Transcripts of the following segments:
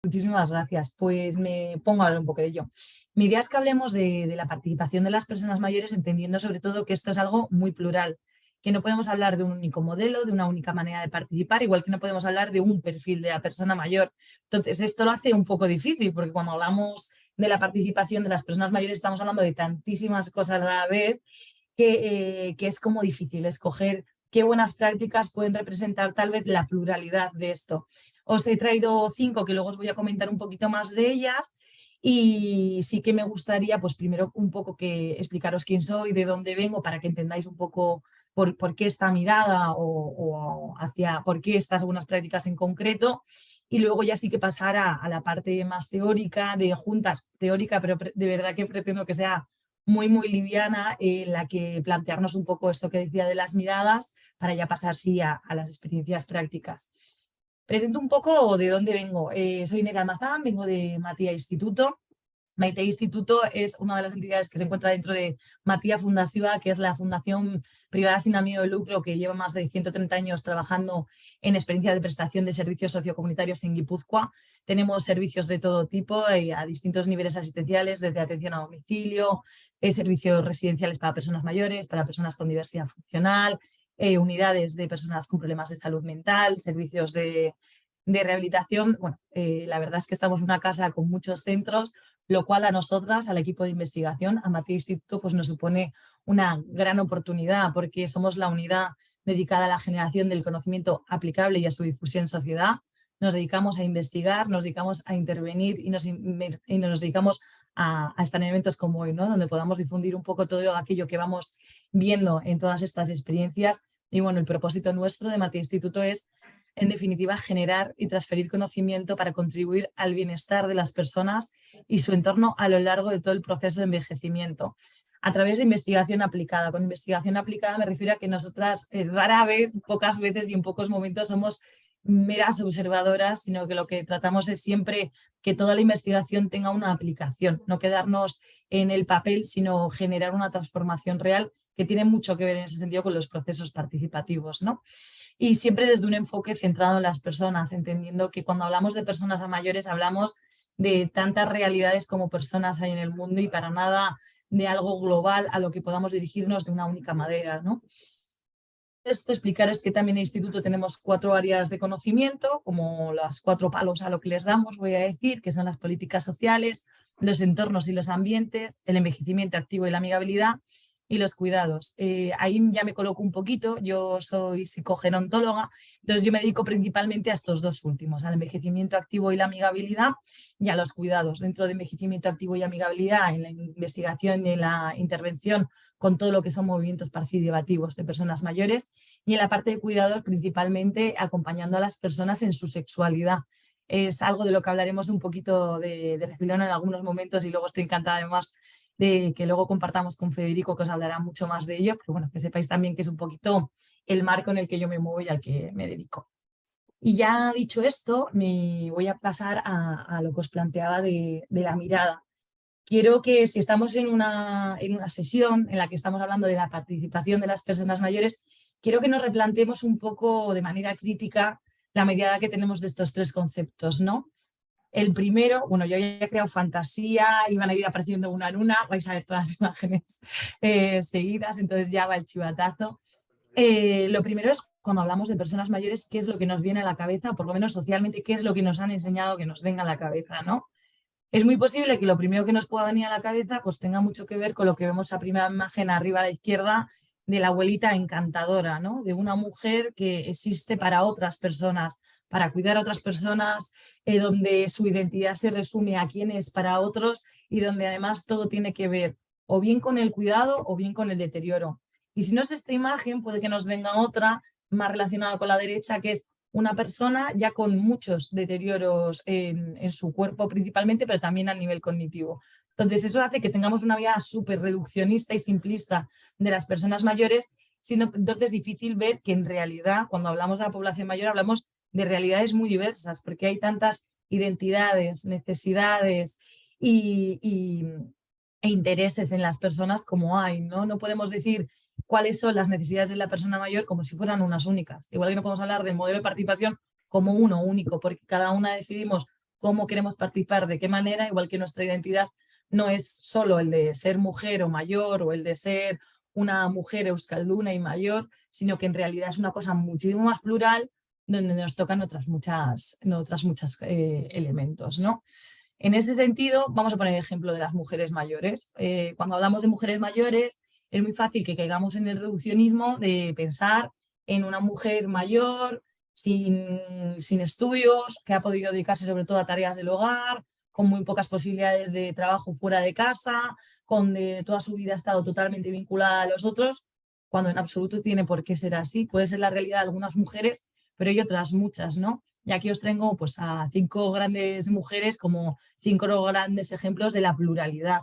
Muchísimas gracias. Pues me pongo a hablar un poco de ello. Mi idea es que hablemos de la participación de las personas mayores, entendiendo sobre todo que esto es algo muy plural, que no podemos hablar de un único modelo, de una única manera de participar, igual que no podemos hablar de un perfil de la persona mayor. Entonces, esto lo hace un poco difícil, porque cuando hablamos de la participación de las personas mayores estamos hablando de tantísimas cosas a la vez que es como difícil escoger qué buenas prácticas pueden representar tal vez la pluralidad de esto. Os he traído 5 que luego os voy a comentar un poquito más de ellas y sí que me gustaría, pues primero un poco que explicaros quién soy, de dónde vengo, para que entendáis un poco por qué esta mirada o hacia por qué estas buenas prácticas en concreto. Y luego ya sí que pasar a la parte más teórica, de juntas teórica, pero de verdad que pretendo que sea muy, muy liviana, en la que plantearnos un poco esto que decía de las miradas, para ya pasar sí a las experiencias prácticas. Presento un poco de dónde vengo. Soy Nerea Almazán, vengo de Matia Instituto. Maite Instituto es una de las entidades que se encuentra dentro de Matia Fundación, que es la fundación privada sin ánimo de lucro que lleva más de 130 años trabajando en experiencia de prestación de servicios sociocomunitarios en Guipúzcoa. Tenemos servicios de todo tipo a distintos niveles asistenciales, desde atención a domicilio, servicios residenciales para personas mayores, para personas con diversidad funcional, unidades de personas con problemas de salud mental, servicios de rehabilitación. Bueno, la verdad es que estamos en una casa con muchos centros, lo cual a nosotras, al equipo de investigación, a Matia Instituto, pues nos supone una gran oportunidad, porque somos la unidad dedicada a la generación del conocimiento aplicable y a su difusión en sociedad. Nos dedicamos a investigar, nos dedicamos a intervenir y nos dedicamos a estar en eventos como hoy, ¿no? Donde podamos difundir un poco todo aquello que vamos viendo en todas estas experiencias. Y bueno, el propósito nuestro de Matia Instituto es, en definitiva, generar y transferir conocimiento para contribuir al bienestar de las personas y su entorno a lo largo de todo el proceso de envejecimiento, a través de investigación aplicada. Con investigación aplicada me refiero a que nosotras rara vez, pocas veces y en pocos momentos somos meras observadoras, sino que lo que tratamos es siempre que toda la investigación tenga una aplicación, no quedarnos en el papel, sino generar una transformación real, que tiene mucho que ver en ese sentido con los procesos participativos, ¿no? Y siempre desde un enfoque centrado en las personas, entendiendo que cuando hablamos de personas mayores hablamos de tantas realidades como personas hay en el mundo y para nada de algo global a lo que podamos dirigirnos de una única manera, ¿no? Esto explicaros que también en el instituto tenemos 4 áreas de conocimiento, como las 4 palos a lo que les damos, voy a decir, que son las políticas sociales, los entornos y los ambientes, el envejecimiento activo y la amigabilidad, y los cuidados. Ahí ya me coloco un poquito, yo soy psicogerontóloga, entonces yo me dedico principalmente a estos 2 últimos, al envejecimiento activo y la amigabilidad, y a los cuidados. Dentro de envejecimiento activo y amigabilidad, en la investigación y en la intervención con todo lo que son movimientos participativos de personas mayores, y en la parte de cuidados principalmente acompañando a las personas en su sexualidad. Es algo de lo que hablaremos un poquito de refilón en algunos momentos, y luego estoy encantada además de que luego compartamos con Federico, que os hablará mucho más de ello, pero bueno, que sepáis también que es un poquito el marco en el que yo me muevo y al que me dedico. Y ya dicho esto, me voy a pasar a lo que os planteaba de la mirada. Quiero que, si estamos en una sesión en la que estamos hablando de la participación de las personas mayores, quiero que nos replanteemos un poco de manera crítica la mirada que tenemos de estos 3 conceptos, ¿no? El primero, bueno, yo ya he creado fantasía, iban a ir apareciendo una en una, vais a ver todas las imágenes seguidas, entonces ya va el chivatazo. Lo primero es, cuando hablamos de personas mayores, ¿qué es lo que nos viene a la cabeza? Por lo menos socialmente, ¿qué es lo que nos han enseñado que nos venga a la cabeza, ¿no? Es muy posible que lo primero que nos pueda venir a la cabeza pues tenga mucho que ver con lo que vemos a primera imagen arriba a la izquierda, de la abuelita encantadora, ¿no? De una mujer que existe para otras personas, para cuidar a otras personas, donde su identidad se resume a quién es para otros, y donde además todo tiene que ver o bien con el cuidado o bien con el deterioro. Y si no es esta imagen, puede que nos venga otra más relacionada con la derecha, que es una persona ya con muchos deterioros en su cuerpo principalmente, pero también a nivel cognitivo. Entonces eso hace que tengamos una vida súper reduccionista y simplista de las personas mayores, siendo entonces difícil ver que en realidad, cuando hablamos de la población mayor, hablamos de realidades muy diversas, porque hay tantas identidades, necesidades y e intereses en las personas como hay, ¿no? No podemos decir cuáles son las necesidades de la persona mayor como si fueran unas únicas. Igual que no podemos hablar del modelo de participación como uno único, porque cada una decidimos cómo queremos participar, de qué manera, igual que nuestra identidad no es solo el de ser mujer o mayor o el de ser una mujer euskalduna y mayor, sino que en realidad es una cosa muchísimo más plural donde nos tocan otras muchas elementos, ¿no? En ese sentido, vamos a poner el ejemplo de las mujeres mayores. Cuando hablamos de mujeres mayores, es muy fácil que caigamos en el reduccionismo de pensar en una mujer mayor, sin estudios, que ha podido dedicarse sobre todo a tareas del hogar, con muy pocas posibilidades de trabajo fuera de casa, con toda su vida ha estado totalmente vinculada a los otros, cuando en absoluto tiene por qué ser así. Puede ser la realidad de algunas mujeres, pero hay otras muchas, ¿no? Y aquí os traigo pues, a 5 grandes mujeres como 5 grandes ejemplos de la pluralidad,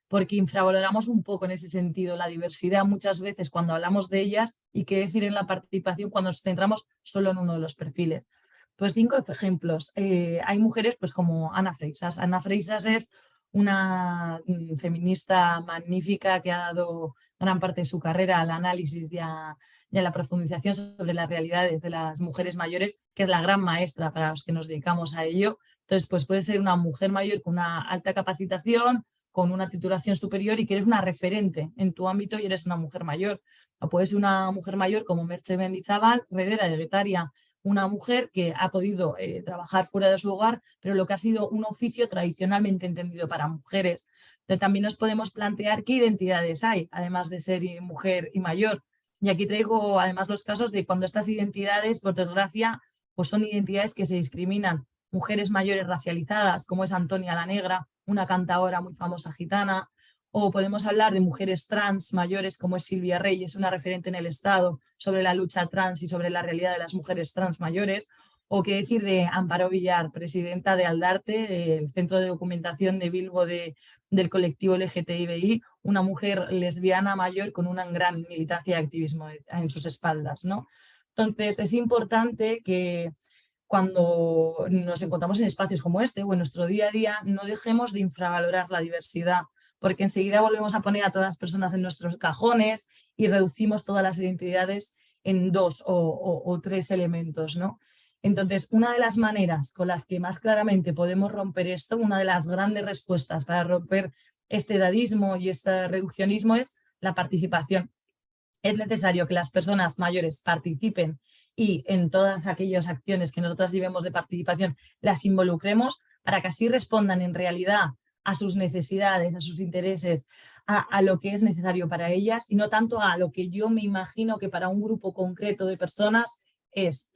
porque infravaloramos un poco en ese sentido la diversidad muchas veces cuando hablamos de ellas y qué decir en la participación cuando nos centramos solo en uno de los perfiles. Pues 5 ejemplos. Hay mujeres pues como Anna Freixas. Anna Freixas es una feminista magnífica que ha dado gran parte de su carrera al análisis y a la profundización sobre las realidades de las mujeres mayores, que es la gran maestra para los que nos dedicamos a ello. Entonces, pues puede ser una mujer mayor con una alta capacitación, con una titulación superior y que eres una referente en tu ámbito y eres una mujer mayor. O puede ser una mujer mayor como Merche Mendizábal, heredera de Getaria, una mujer que ha podido trabajar fuera de su hogar, pero lo que ha sido un oficio tradicionalmente entendido para mujeres. Entonces, también nos podemos plantear qué identidades hay, además de ser mujer y mayor. Y aquí traigo además los casos de cuando estas identidades, por desgracia, pues son identidades que se discriminan. Mujeres mayores racializadas, como es Antonia la Negra, una cantaora muy famosa gitana, o podemos hablar de mujeres trans mayores como es Silvia Reyes, una referente en el Estado sobre la lucha trans y sobre la realidad de las mujeres trans mayores, o qué decir de Amparo Villar, presidenta de Aldarte, el Centro de Documentación de Bilbo del colectivo LGTBI, una mujer lesbiana mayor con una gran militancia y activismo en sus espaldas, ¿no? Entonces, es importante que cuando nos encontramos en espacios como este o en nuestro día a día, no dejemos de infravalorar la diversidad, porque enseguida volvemos a poner a todas las personas en nuestros cajones y reducimos todas las identidades en 2 o 3 elementos, ¿no? Entonces, una de las maneras con las que más claramente podemos romper esto, una de las grandes respuestas para romper este edadismo y este reduccionismo es la participación. Es necesario que las personas mayores participen y en todas aquellas acciones que nosotras llevemos de participación las involucremos para que así respondan en realidad a sus necesidades, a sus intereses, a lo que es necesario para ellas y no tanto a lo que yo me imagino que para un grupo concreto de personas es.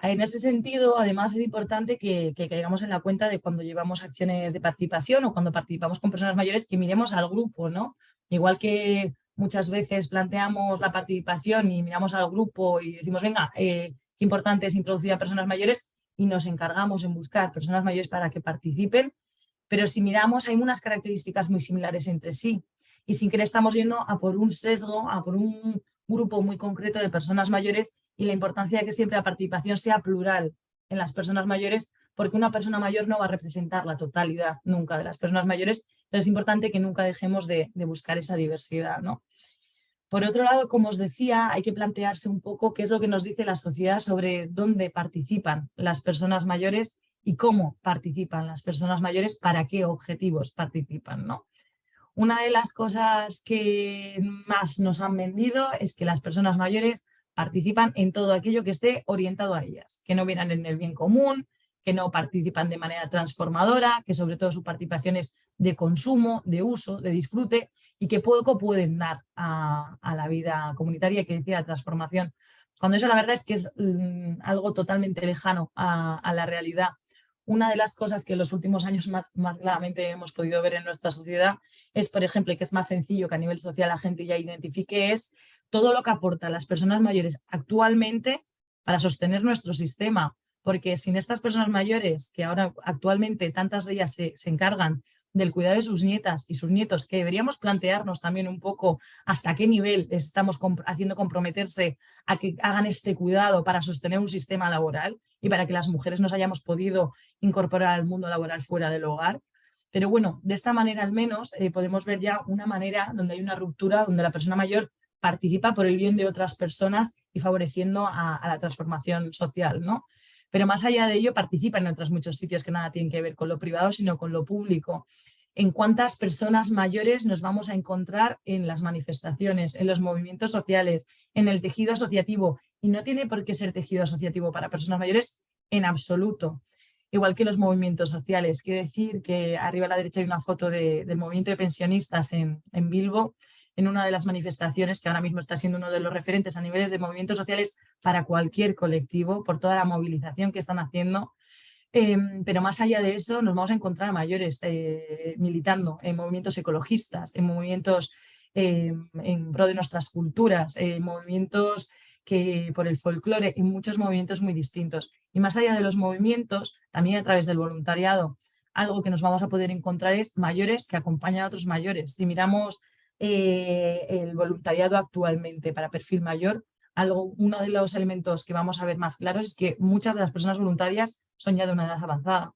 En ese sentido, además, es importante que caigamos en la cuenta de cuando llevamos acciones de participación o cuando participamos con personas mayores, que miremos al grupo, ¿no? Igual que muchas veces planteamos la participación y miramos al grupo y decimos, venga, qué importante es introducir a personas mayores y nos encargamos en buscar personas mayores para que participen, pero si miramos hay unas características muy similares entre sí y sin querer estamos yendo a por un sesgo, a por un grupo muy concreto de personas mayores y la importancia de que siempre la participación sea plural en las personas mayores, porque una persona mayor no va a representar la totalidad nunca de las personas mayores, entonces es importante que nunca dejemos de buscar esa diversidad, ¿no? Por otro lado, como os decía, hay que plantearse un poco qué es lo que nos dice la sociedad sobre dónde participan las personas mayores y cómo participan las personas mayores, para qué objetivos participan, ¿no? Una de las cosas que más nos han vendido es que las personas mayores participan en todo aquello que esté orientado a ellas, que no miran en el bien común, que no participan de manera transformadora, que sobre todo su participación es de consumo, de uso, de disfrute y que poco pueden dar a la vida comunitaria, que decía la transformación. Cuando eso la verdad es que es algo totalmente lejano a la realidad. Una de las cosas que en los últimos años más claramente hemos podido ver en nuestra sociedad es, por ejemplo, y que es más sencillo que a nivel social la gente ya identifique, es todo lo que aportan las personas mayores actualmente para sostener nuestro sistema. Porque sin estas personas mayores, que ahora actualmente tantas de ellas se encargan del cuidado de sus nietas y sus nietos, que deberíamos plantearnos también un poco hasta qué nivel estamos haciendo comprometerse a que hagan este cuidado para sostener un sistema laboral y para que las mujeres nos hayamos podido incorporar al mundo laboral fuera del hogar. Pero bueno, de esta manera al menos podemos ver ya una manera donde hay una ruptura, donde la persona mayor participa por el bien de otras personas y favoreciendo a la transformación social, ¿no? Pero más allá de ello, participan en otros muchos sitios que nada tienen que ver con lo privado, sino con lo público. En cuántas personas mayores nos vamos a encontrar en las manifestaciones, en los movimientos sociales, en el tejido asociativo. Y no tiene por qué ser tejido asociativo para personas mayores en absoluto. Igual que los movimientos sociales. Quiero decir que arriba a la derecha hay una foto del movimiento de pensionistas en Bilbo, en una de las manifestaciones que ahora mismo está siendo uno de los referentes a niveles de movimientos sociales para cualquier colectivo, por toda la movilización que están haciendo. Pero más allá de eso nos vamos a encontrar a mayores militando en movimientos ecologistas, en movimientos en pro de nuestras culturas, movimientos que por el folclore, en muchos movimientos muy distintos. Y más allá de los movimientos, también a través del voluntariado, algo que nos vamos a poder encontrar es mayores que acompañan a otros mayores. Si miramos el voluntariado actualmente para perfil mayor, uno de los elementos que vamos a ver más claros es que muchas de las personas voluntarias son ya de una edad avanzada.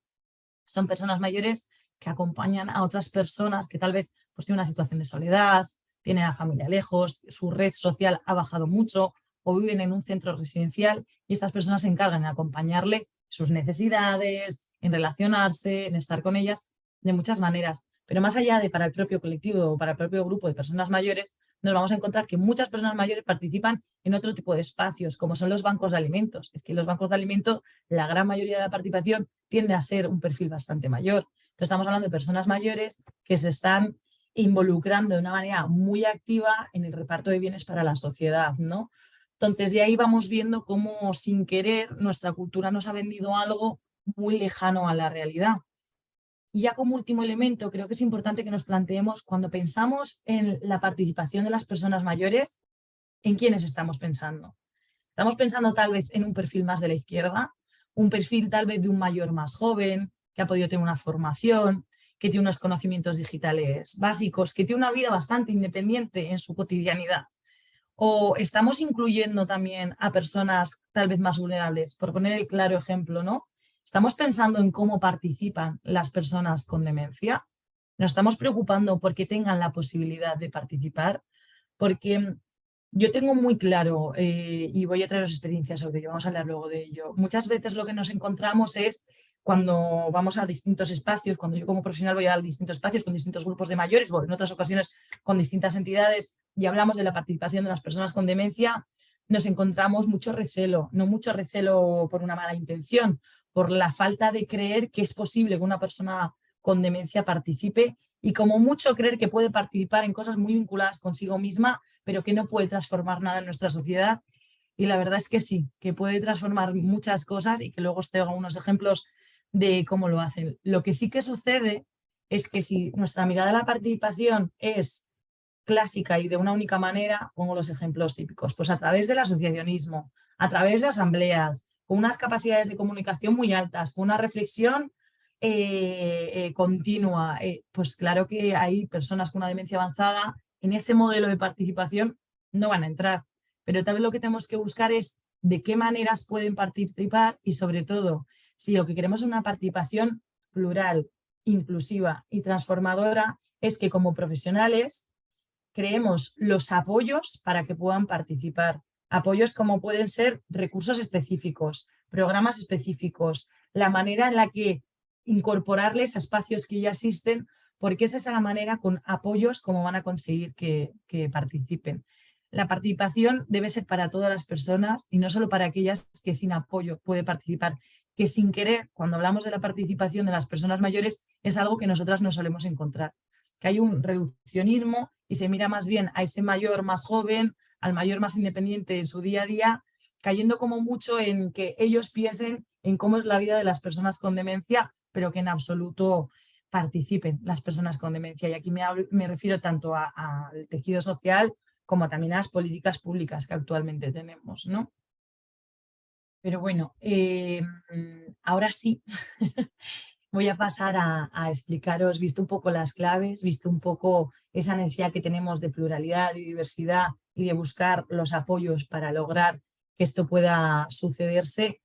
Son personas mayores que acompañan a otras personas que tal vez pues, tienen una situación de soledad, tienen a la familia lejos, su red social ha bajado mucho o viven en un centro residencial y estas personas se encargan de acompañarle sus necesidades, en relacionarse, en estar con ellas de muchas maneras. Pero más allá de para el propio colectivo o para el propio grupo de personas mayores, nos vamos a encontrar que muchas personas mayores participan en otro tipo de espacios, como son los bancos de alimentos. Es que los bancos de alimentos, la gran mayoría de la participación tiende a ser un perfil bastante mayor. Entonces, estamos hablando de personas mayores que se están involucrando de una manera muy activa en el reparto de bienes para la sociedad, ¿no? Entonces, de ahí vamos viendo cómo, sin querer, nuestra cultura nos ha vendido algo muy lejano a la realidad. Y ya como último elemento, creo que es importante que nos planteemos, cuando pensamos en la participación de las personas mayores, ¿en quiénes estamos pensando? Estamos pensando tal vez en un perfil más de la izquierda, un perfil tal vez de un mayor más joven, que ha podido tener una formación, que tiene unos conocimientos digitales básicos, que tiene una vida bastante independiente en su cotidianidad. O estamos incluyendo también a personas tal vez más vulnerables, por poner el claro ejemplo, ¿no? Estamos pensando en cómo participan las personas con demencia. Nos estamos preocupando porque tengan la posibilidad de participar, porque yo tengo muy claro, y voy a traeros experiencias sobre ello, vamos a hablar luego de ello. Muchas veces lo que nos encontramos es cuando vamos a distintos espacios, cuando yo como profesional voy a distintos espacios con distintos grupos de mayores, o en otras ocasiones con distintas entidades, y hablamos de la participación de las personas con demencia, nos encontramos mucho recelo, no mucho recelo por una mala intención, por la falta de creer que es posible que una persona con demencia participe y como mucho creer que puede participar en cosas muy vinculadas consigo misma, pero que no puede transformar nada en nuestra sociedad. Y la verdad es que sí, que puede transformar muchas cosas y que luego os traigo unos ejemplos de cómo lo hacen. Lo que sí que sucede es que si nuestra mirada a la participación es clásica y de una única manera, pongo los ejemplos típicos, pues a través del asociacionismo, a través de asambleas, con unas capacidades de comunicación muy altas, con una reflexión continua, pues claro que hay personas con una demencia avanzada en ese modelo de participación no van a entrar, pero tal vez lo que tenemos que buscar es de qué maneras pueden participar y sobre todo, si lo que queremos es una participación plural, inclusiva y transformadora, es que como profesionales creemos los apoyos para que puedan participar. Apoyos como pueden ser recursos específicos, programas específicos, la manera en la que incorporarles a espacios que ya existen, porque esa es la manera con apoyos como van a conseguir que participen. La participación debe ser para todas las personas y no solo para aquellas que sin apoyo pueden participar, que sin querer, cuando hablamos de la participación de las personas mayores, es algo que nosotras no solemos encontrar, que hay un reduccionismo y se mira más bien a ese mayor más joven, al mayor más independiente en su día a día, cayendo como mucho en que ellos piensen en cómo es la vida de las personas con demencia, pero que en absoluto participen las personas con demencia. Y aquí me refiero tanto al tejido social como también a las políticas públicas que actualmente tenemos, ¿no? Pero bueno, ahora sí voy a pasar a explicaros, visto un poco las claves, visto un poco esa necesidad que tenemos de pluralidad y diversidad y de buscar los apoyos para lograr que esto pueda sucederse,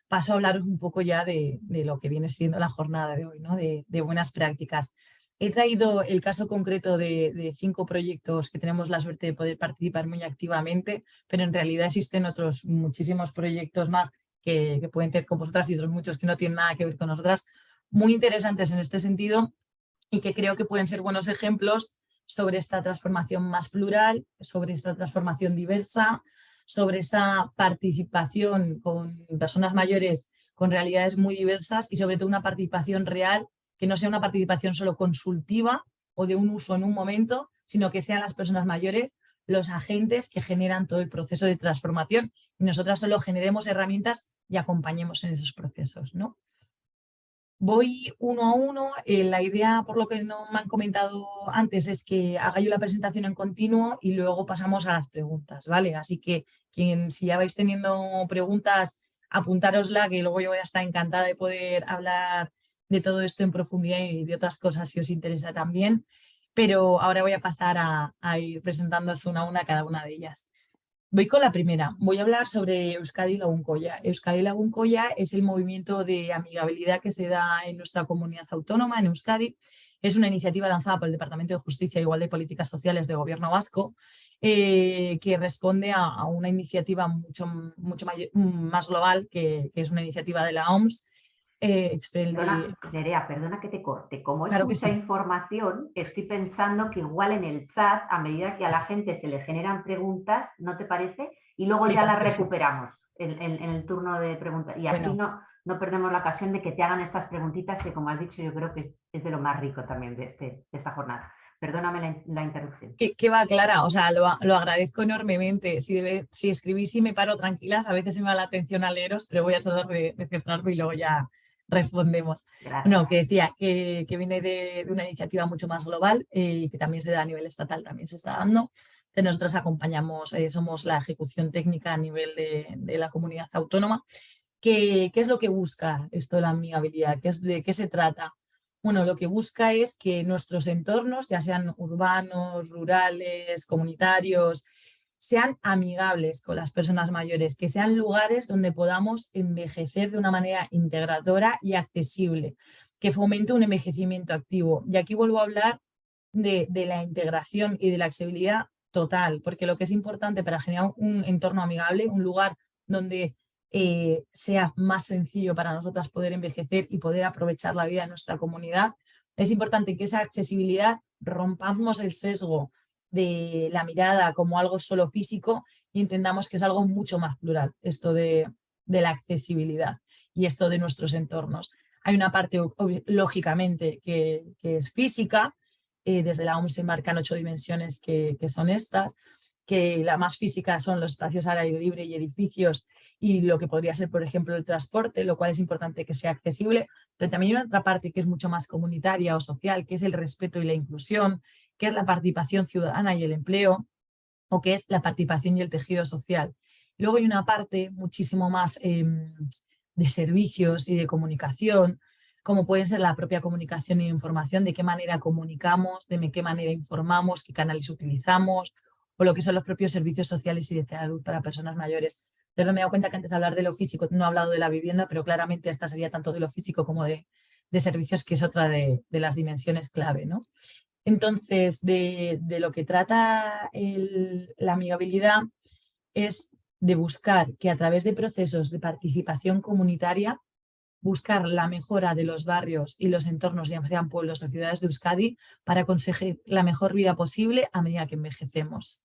paso a hablaros un poco ya de lo que viene siendo la jornada de hoy, ¿no? De buenas prácticas. He traído el caso concreto de 5 proyectos que tenemos la suerte de poder participar muy activamente, pero en realidad existen otros muchísimos proyectos más que pueden tener con vosotras y otros muchos que no tienen nada que ver con nosotras, muy interesantes en este sentido y que creo que pueden ser buenos ejemplos sobre esta transformación más plural, sobre esta transformación diversa, sobre esta participación con personas mayores con realidades muy diversas y sobre todo una participación real, que no sea una participación solo consultiva o de un uso en un momento, sino que sean las personas mayores los agentes que generan todo el proceso de transformación y nosotras solo generemos herramientas y acompañemos en esos procesos, ¿no? Voy uno a uno. La idea, por lo que no me han comentado antes, es que haga yo la presentación en continuo y luego pasamos a las preguntas, ¿vale? Así que si ya vais teniendo preguntas, apuntárosla, que luego yo voy a estar encantada de poder hablar de todo esto en profundidad y de otras cosas si os interesa también. Pero ahora voy a pasar a ir presentándoos una a una cada una de ellas. Voy con la primera. Voy a hablar sobre Euskadi Lagunkoia. Euskadi Lagunkoia es el movimiento de amigabilidad que se da en nuestra comunidad autónoma, en Euskadi. Es una iniciativa lanzada por el Departamento de Justicia, Igualdad y Políticas Sociales de Gobierno Vasco, que responde a una iniciativa mucho más global, que es una iniciativa de la OMS. Perdona, Nerea, perdona que te corte. Como es Claro que mucha sí. información, estoy pensando que igual en el chat, a medida que a la gente se le generan preguntas, ¿no te parece? Y luego Me ya las parece perfecto. recuperamos en el turno de preguntas. Y así Bueno, no perdemos la ocasión de que te hagan estas preguntitas que, como has dicho, yo creo que es de lo más rico también de esta jornada. Perdóname la interrupción. que va, Clara, o sea, lo agradezco enormemente. Si escribís y me paro tranquilas, a veces se me va la atención a leeros, pero voy a tratar de centrarme y luego ya respondemos. No, Gracias. que decía que viene de una iniciativa mucho más global y que también se da a nivel estatal, también se está dando. Que nosotros acompañamos, somos la ejecución técnica a nivel de la comunidad autónoma. ¿Qué es lo que busca esto de la amigabilidad? ¿De qué se trata? Bueno, lo que busca es que nuestros entornos, ya sean urbanos, rurales, comunitarios, sean amigables con las personas mayores, que sean lugares donde podamos envejecer de una manera integradora y accesible, que fomente un envejecimiento activo. Y aquí vuelvo a hablar de la integración y de la accesibilidad total, porque lo que es importante para generar un entorno amigable, un lugar donde sea más sencillo para nosotras poder envejecer y poder aprovechar la vida de nuestra comunidad. Es importante que esa accesibilidad rompamos el sesgo de la mirada como algo solo físico y entendamos que es algo mucho más plural, esto de la accesibilidad y esto de nuestros entornos. Hay una parte, lógicamente, que es física. Desde la OMS se marcan 8 dimensiones que son estas, que la más física son los espacios al aire libre y edificios y lo que podría ser, por ejemplo, el transporte, lo cual es importante que sea accesible, pero también hay otra parte que es mucho más comunitaria o social, que es el respeto y la inclusión, que es la participación ciudadana y el empleo, o que es la participación y el tejido social. Luego hay una parte muchísimo más de servicios y de comunicación, como pueden ser la propia comunicación y información, de qué manera comunicamos, de qué manera informamos, qué canales utilizamos, o lo que son los propios servicios sociales y de salud para personas mayores. Pero me he dado cuenta que antes de hablar de lo físico no he hablado de la vivienda, pero claramente esta sería tanto de lo físico como de servicios, que es otra de las dimensiones clave, ¿no? Entonces, de lo que trata la amigabilidad es de buscar que a través de procesos de participación comunitaria, buscar la mejora de los barrios y los entornos, ya sean pueblos o ciudades de Euskadi, para conseguir la mejor vida posible a medida que envejecemos.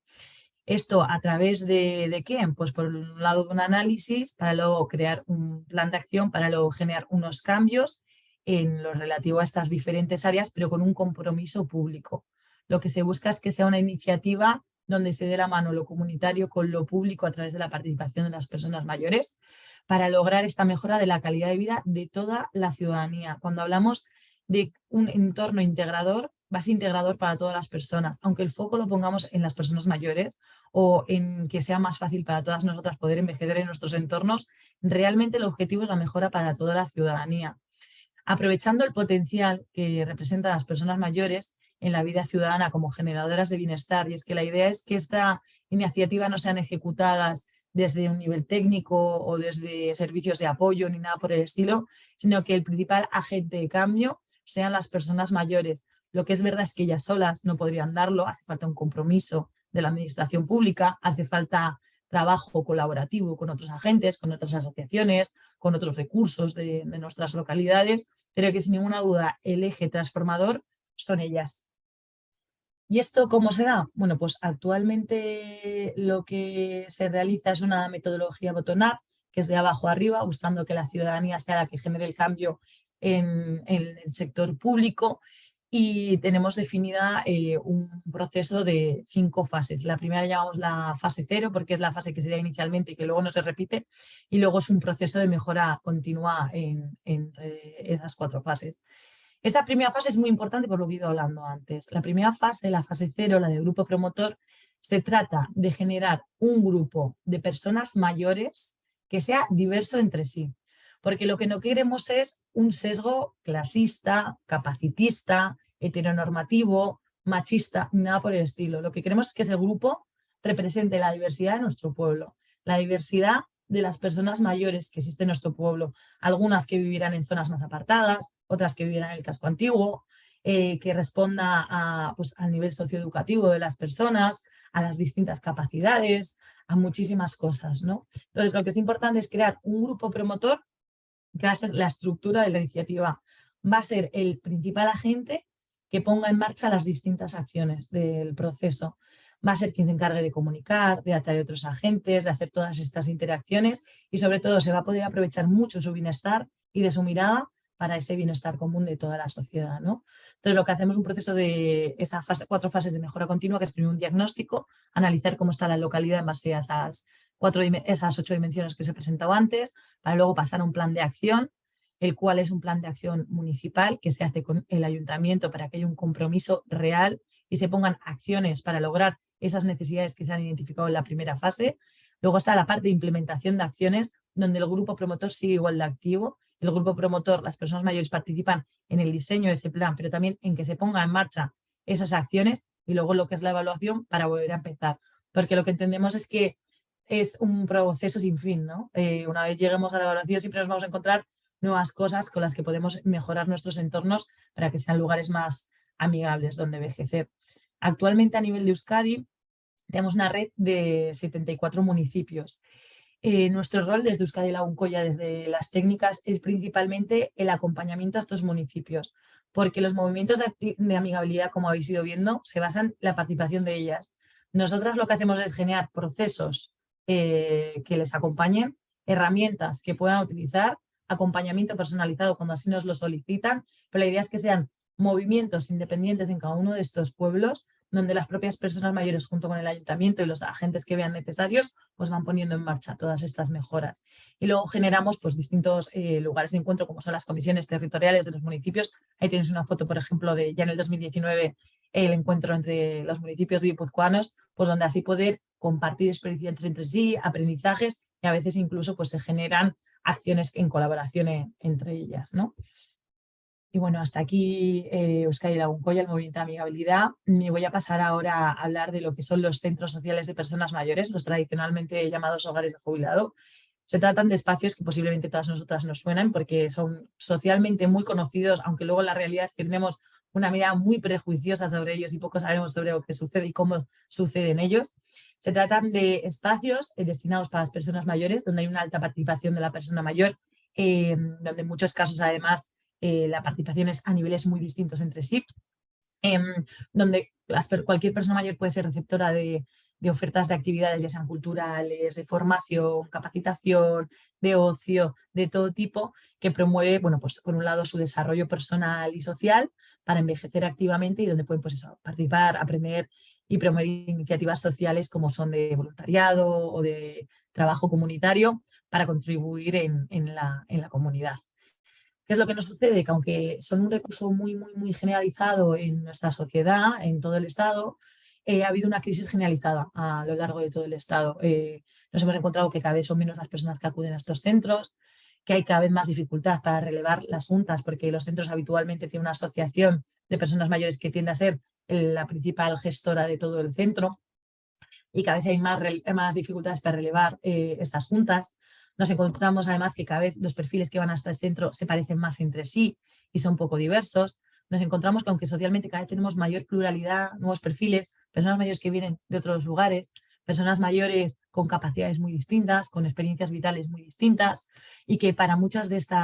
Esto a través de ¿qué? Pues por un lado de un análisis, para luego crear un plan de acción, para luego generar unos cambios en lo relativo a estas diferentes áreas, pero con un compromiso público. Lo que se busca es que sea una iniciativa donde se dé la mano lo comunitario con lo público a través de la participación de las personas mayores para lograr esta mejora de la calidad de vida de toda la ciudadanía. Cuando hablamos de un entorno integrador, va a ser integrador para todas las personas, aunque el foco lo pongamos en las personas mayores o en que sea más fácil para todas nosotras poder envejecer en nuestros entornos, realmente el objetivo es la mejora para toda la ciudadanía. Aprovechando el potencial que representan las personas mayores en la vida ciudadana como generadoras de bienestar, y es que la idea es que esta iniciativa no sean ejecutadas desde un nivel técnico o desde servicios de apoyo ni nada por el estilo, sino que el principal agente de cambio sean las personas mayores. Lo que es verdad es que ellas solas no podrían darlo, hace falta un compromiso de la administración pública, hace falta trabajo colaborativo con otros agentes, con otras asociaciones, con otros recursos de nuestras localidades, pero que sin ninguna duda el eje transformador son ellas. ¿Y esto cómo se da? Bueno, pues actualmente lo que se realiza es una metodología bottom-up, que es de abajo arriba, buscando que la ciudadanía sea la que genere el cambio en el sector público, y tenemos definida un proceso de 5 fases. La primera llamamos la fase 0, porque es la fase que se da inicialmente y que luego no se repite, y luego es un proceso de mejora continua entre esas 4 fases. Esta primera fase es muy importante por lo que he ido hablando antes. La primera fase, la fase 0, la de grupo promotor, se trata de generar un grupo de personas mayores que sea diverso entre sí. Porque lo que no queremos es un sesgo clasista, capacitista, heteronormativo, machista, nada por el estilo. Lo que queremos es que ese grupo represente la diversidad de nuestro pueblo, la diversidad de las personas mayores que existe en nuestro pueblo, algunas que vivirán en zonas más apartadas, otras que vivirán en el casco antiguo, que responda pues, al nivel socioeducativo de las personas, a las distintas capacidades, a muchísimas cosas, ¿no? Entonces, lo que es importante es crear un grupo promotor que va a ser la estructura de la iniciativa. Va a ser el principal agente que ponga en marcha las distintas acciones del proceso. Va a ser quien se encargue de comunicar, de atraer otros agentes, de hacer todas estas interacciones, y sobre todo se va a poder aprovechar mucho su bienestar y de su mirada para ese bienestar común de toda la sociedad, ¿no? Entonces, lo que hacemos es un proceso de esa fase, 4 fases de mejora continua, que es primero un diagnóstico, analizar cómo está la localidad en base a esas 8 dimensiones que os he presentado antes, para luego pasar a un plan de acción, el cual es un plan de acción municipal que se hace con el ayuntamiento para que haya un compromiso real y se pongan acciones para lograr esas necesidades que se han identificado en la primera fase. Luego está la parte de implementación de acciones, donde el grupo promotor sigue igual de activo. El grupo promotor, las personas mayores participan en el diseño de ese plan, pero también en que se pongan en marcha esas acciones, y luego lo que es la evaluación para volver a empezar. Porque lo que entendemos es que es un proceso sin fin, ¿no? Una vez lleguemos a la evaluación siempre nos vamos a encontrar nuevas cosas con las que podemos mejorar nuestros entornos para que sean lugares más amigables donde envejecer. Actualmente a nivel de Euskadi tenemos una red de 74 municipios. Nuestro rol desde Euskadi Lagunkoya, desde las técnicas, es principalmente el acompañamiento a estos municipios, porque los movimientos de amigabilidad, como habéis ido viendo, se basan en la participación de ellas. Nosotras lo que hacemos es generar procesos que les acompañen, herramientas que puedan utilizar, acompañamiento personalizado cuando así nos lo solicitan, pero la idea es que sean movimientos independientes en cada uno de estos pueblos, donde las propias personas mayores junto con el ayuntamiento y los agentes que vean necesarios pues van poniendo en marcha todas estas mejoras. Y luego generamos pues distintos lugares de encuentro, como son las comisiones territoriales de los municipios. Ahí tienes una foto, por ejemplo, de ya en el 2019 el encuentro entre los municipios guipuzcoanos, pues donde así poder compartir experiencias entre sí, aprendizajes, y a veces incluso pues se generan acciones en colaboración entre ellas, ¿no? Y bueno, hasta aquí Euskadi Lagunkoya, el movimiento de amigabilidad. Me voy a pasar ahora a hablar de lo que son los centros sociales de personas mayores, los tradicionalmente llamados hogares de jubilado. Se tratan de espacios que posiblemente todas nosotras nos suenan porque son socialmente muy conocidos, aunque luego la realidad es que tenemos una mirada muy prejuiciosa sobre ellos y poco sabemos sobre lo que sucede y cómo sucede en ellos. Se tratan de espacios destinados para las personas mayores, donde hay una alta participación de la persona mayor, donde en muchos casos además la participación es a niveles muy distintos entre sí, donde cualquier persona mayor puede ser receptora de ofertas de actividades, ya sean culturales, de formación, capacitación, de ocio, de todo tipo, que promueve, bueno, pues por un lado su desarrollo personal y social para envejecer activamente, y donde pueden pues eso, participar, aprender y promover iniciativas sociales como son de voluntariado o de trabajo comunitario para contribuir en la comunidad. ¿Qué es lo que nos sucede? Que aunque son un recurso muy generalizado en nuestra sociedad, en todo el Estado, ha habido una crisis generalizada a lo largo de todo el Estado. Nos hemos encontrado que cada vez son menos las personas que acuden a estos centros, que hay cada vez más dificultad para relevar las juntas, porque los centros habitualmente tienen una asociación de personas mayores que tiende a ser la principal gestora de todo el centro, y cada vez hay más dificultades para relevar estas juntas. Nos encontramos además que cada vez los perfiles que van hasta el centro se parecen más entre sí y son poco diversos. Nos encontramos que aunque socialmente cada vez tenemos mayor pluralidad, nuevos perfiles, personas mayores que vienen de otros lugares, personas mayores con capacidades muy distintas, con experiencias vitales muy distintas, y que para muchos de estos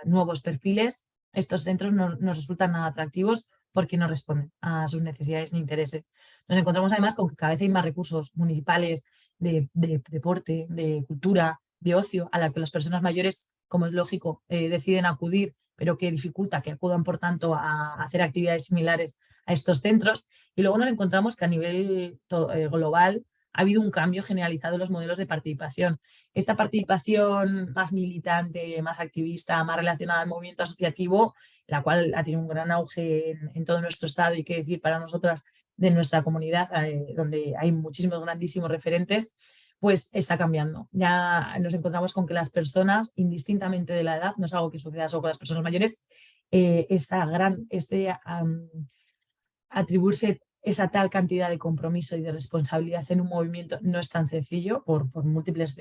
nuevos perfiles estos centros no resultan nada atractivos porque no responden a sus necesidades ni intereses. Nos encontramos además con que cada vez hay más recursos municipales de deporte, de cultura, de ocio, a la que las personas mayores, como es lógico, deciden acudir, pero que dificulta que acudan, por tanto, a hacer actividades similares a estos centros. Y luego nos encontramos que a nivel global ha habido un cambio generalizado en los modelos de participación. Esta participación más militante, más activista, más relacionada al movimiento asociativo, la cual ha tenido un gran auge en todo nuestro estado, y qué decir para nosotras de nuestra comunidad, donde hay muchísimos grandísimos referentes, pues está cambiando. Ya nos encontramos con que las personas, indistintamente de la edad, no es algo que suceda solo con las personas mayores, atribuirse esa tal cantidad de compromiso y de responsabilidad en un movimiento no es tan sencillo por múltiples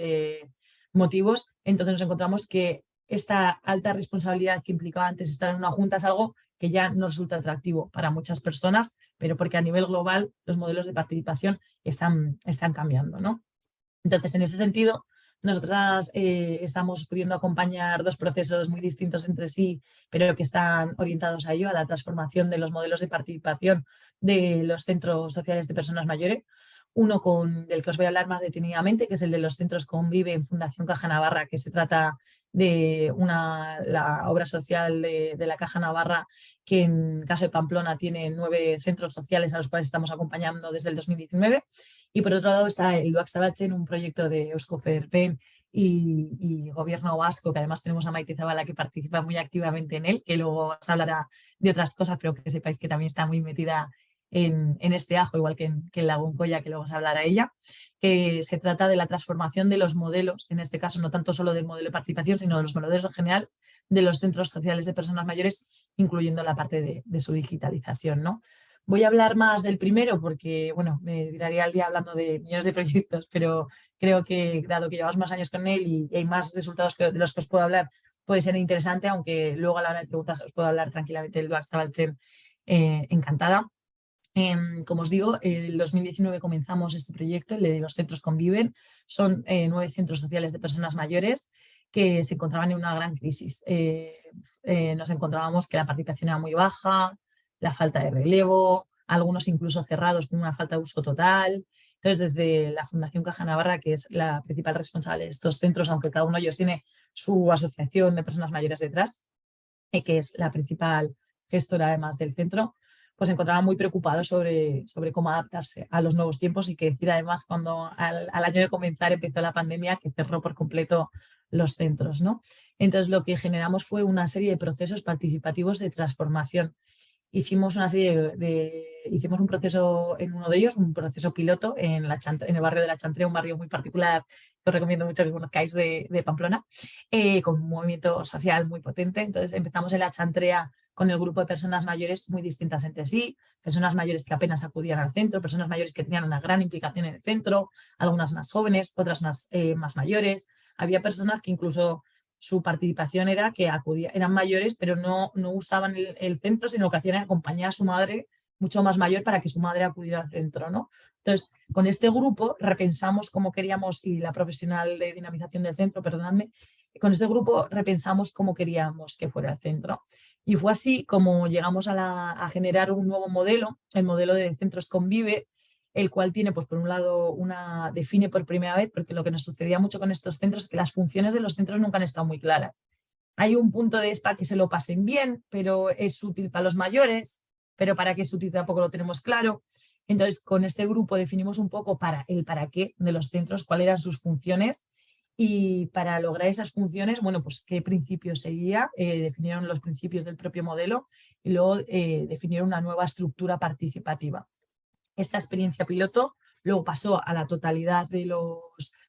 motivos. Entonces nos encontramos que esta alta responsabilidad que implicaba antes estar en una junta es algo que ya no resulta atractivo para muchas personas, pero porque a nivel global los modelos de participación están cambiando, ¿no? Entonces, en ese sentido, nosotras estamos pudiendo acompañar dos procesos muy distintos entre sí, pero que están orientados a ello, a la transformación de los modelos de participación de los centros sociales de personas mayores. Uno del que os voy a hablar más detenidamente, que es el de los centros Convive en Fundación Caja Navarra, que se trata de la obra social de la Caja Navarra, que en caso de Pamplona tiene 9 centros sociales a los cuales estamos acompañando desde el 2019. Y por otro lado está el Luax Zabaltzen, un proyecto de Eusko Federpen y Gobierno vasco, que además tenemos a Maite Zabala, que participa muy activamente en él, que luego os hablará de otras cosas, pero que sepáis que también está muy metida en este ajo, igual que en la Goncoya, que luego os hablará ella, que se trata de la transformación de los modelos, en este caso no tanto solo del modelo de participación, sino de los modelos en general de los centros sociales de personas mayores, incluyendo la parte de su digitalización, ¿no? Voy a hablar más del primero porque, bueno, me tiraría el día hablando de millones de proyectos, pero creo que, dado que llevamos más años con él y hay más resultados de los que os puedo hablar, puede ser interesante, aunque luego a la hora de preguntas os puedo hablar tranquilamente del Luax Zabaltzen, encantada. Como os digo, en el 2019 comenzamos este proyecto, el de los centros Conviven. Son 9 centros sociales de personas mayores que se encontraban en una gran crisis. Nos encontrábamos que la participación era muy baja, la falta de relevo, algunos incluso cerrados con una falta de uso total. Entonces, desde la Fundación Caja Navarra, que es la principal responsable de estos centros, aunque cada uno de ellos tiene su asociación de personas mayores detrás, que es la principal gestora además del centro, pues se encontraba muy preocupado sobre cómo adaptarse a los nuevos tiempos, y que decir además cuando al año de comenzar empezó la pandemia, que cerró por completo los centros, ¿no? Entonces lo que generamos fue una serie de procesos participativos de transformación. Hicimos hicimos un proceso en uno de ellos, un proceso piloto en el barrio de La Chantrea, un barrio muy particular que os recomiendo mucho que conozcáis de Pamplona, con un movimiento social muy potente. Entonces empezamos en La Chantrea con el grupo de personas mayores muy distintas entre sí, personas mayores que apenas acudían al centro, personas mayores que tenían una gran implicación en el centro, algunas más jóvenes, otras más mayores. Había personas que incluso su participación era que eran mayores, pero no usaban el centro, sino que hacían acompañar a su madre mucho más mayor para que su madre acudiera al centro, ¿no? Entonces, con este grupo repensamos cómo queríamos, y la profesional de dinamización del centro, perdonadme, con este grupo repensamos cómo queríamos que fuera el centro. Y fue así como llegamos a generar un nuevo modelo, el modelo de centros Convive, el cual tiene, pues por un lado, define por primera vez, porque lo que nos sucedía mucho con estos centros es que las funciones de los centros nunca han estado muy claras. Hay un punto de para que se lo pasen bien, pero es útil para los mayores, pero para qué es útil tampoco lo tenemos claro. Entonces, con este grupo definimos un poco para qué de los centros, cuáles eran sus funciones, y para lograr esas funciones, bueno, pues qué principios seguía, definieron los principios del propio modelo y luego definieron una nueva estructura participativa. Esta experiencia piloto luego pasó a la totalidad de los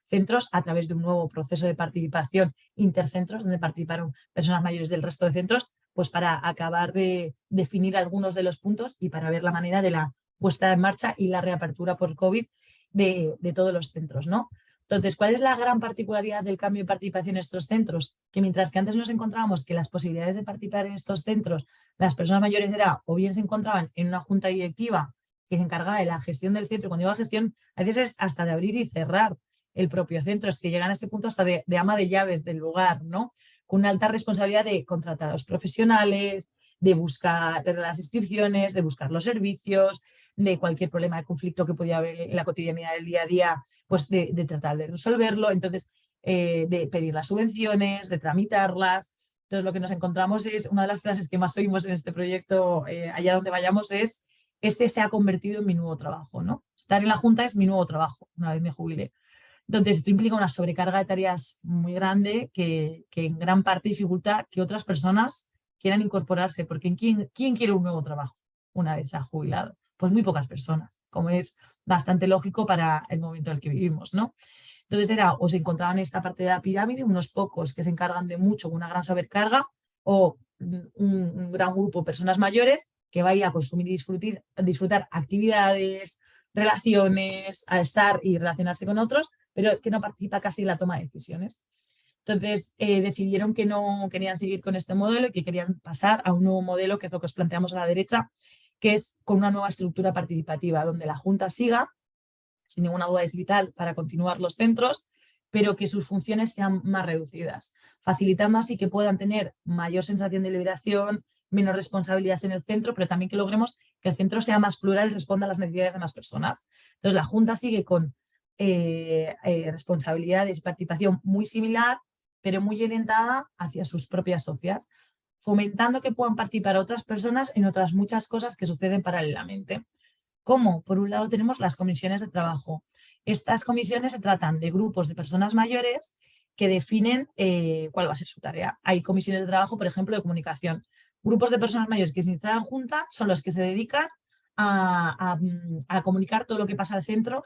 centros a través de un nuevo proceso de participación intercentros, donde participaron personas mayores del resto de centros, pues para acabar de definir algunos de los puntos y para ver la manera de la puesta en marcha y la reapertura por COVID de todos los centros, ¿no? Entonces, ¿cuál es la gran particularidad del cambio de participación en estos centros? Que mientras que antes nos encontrábamos que las posibilidades de participar en estos centros, las personas mayores era o bien se encontraban en una junta directiva que se encarga de la gestión del centro. Cuando digo gestión, a veces es hasta de abrir y cerrar el propio centro, es que llegan a este punto hasta de ama de llaves del lugar, ¿no? Con una alta responsabilidad de contratar a los profesionales, de buscar las inscripciones, de buscar los servicios, de cualquier problema de conflicto que podía haber en la cotidianidad del día a día, pues de tratar de resolverlo. Entonces, de pedir las subvenciones, de tramitarlas. Entonces, lo que nos encontramos es, una de las frases que más oímos en este proyecto, allá donde vayamos, es: este se ha convertido en mi nuevo trabajo, ¿no? Estar en la Junta es mi nuevo trabajo, una vez me jubilé. Entonces, esto implica una sobrecarga de tareas muy grande que en gran parte dificulta que otras personas quieran incorporarse, porque ¿quién quiere un nuevo trabajo una vez se ha jubilado? Pues muy pocas personas, como es bastante lógico para el momento en el que vivimos, ¿no? Entonces o se encontraban en esta parte de la pirámide unos pocos que se encargan de mucho, una gran sobrecarga, o un gran grupo de personas mayores que vaya a consumir y disfrutar actividades, relaciones, a estar y relacionarse con otros, pero que no participa casi en la toma de decisiones. Entonces decidieron que no querían seguir con este modelo y que querían pasar a un nuevo modelo, que es lo que os planteamos a la derecha, que es con una nueva estructura participativa, donde la Junta siga, sin ninguna duda es vital para continuar los centros, pero que sus funciones sean más reducidas, facilitando así que puedan tener mayor sensación de liberación, menos responsabilidad en el centro, pero también que logremos que el centro sea más plural y responda a las necesidades de más personas. Entonces, la Junta sigue con responsabilidades y participación muy similar, pero muy orientada hacia sus propias socias, fomentando que puedan participar otras personas en otras muchas cosas que suceden paralelamente. ¿Cómo? Por un lado tenemos las comisiones de trabajo. Estas comisiones se tratan de grupos de personas mayores que definen cuál va a ser su tarea. Hay comisiones de trabajo, por ejemplo, de comunicación. Grupos de personas mayores que se instalan juntas son los que se dedican a comunicar todo lo que pasa al centro,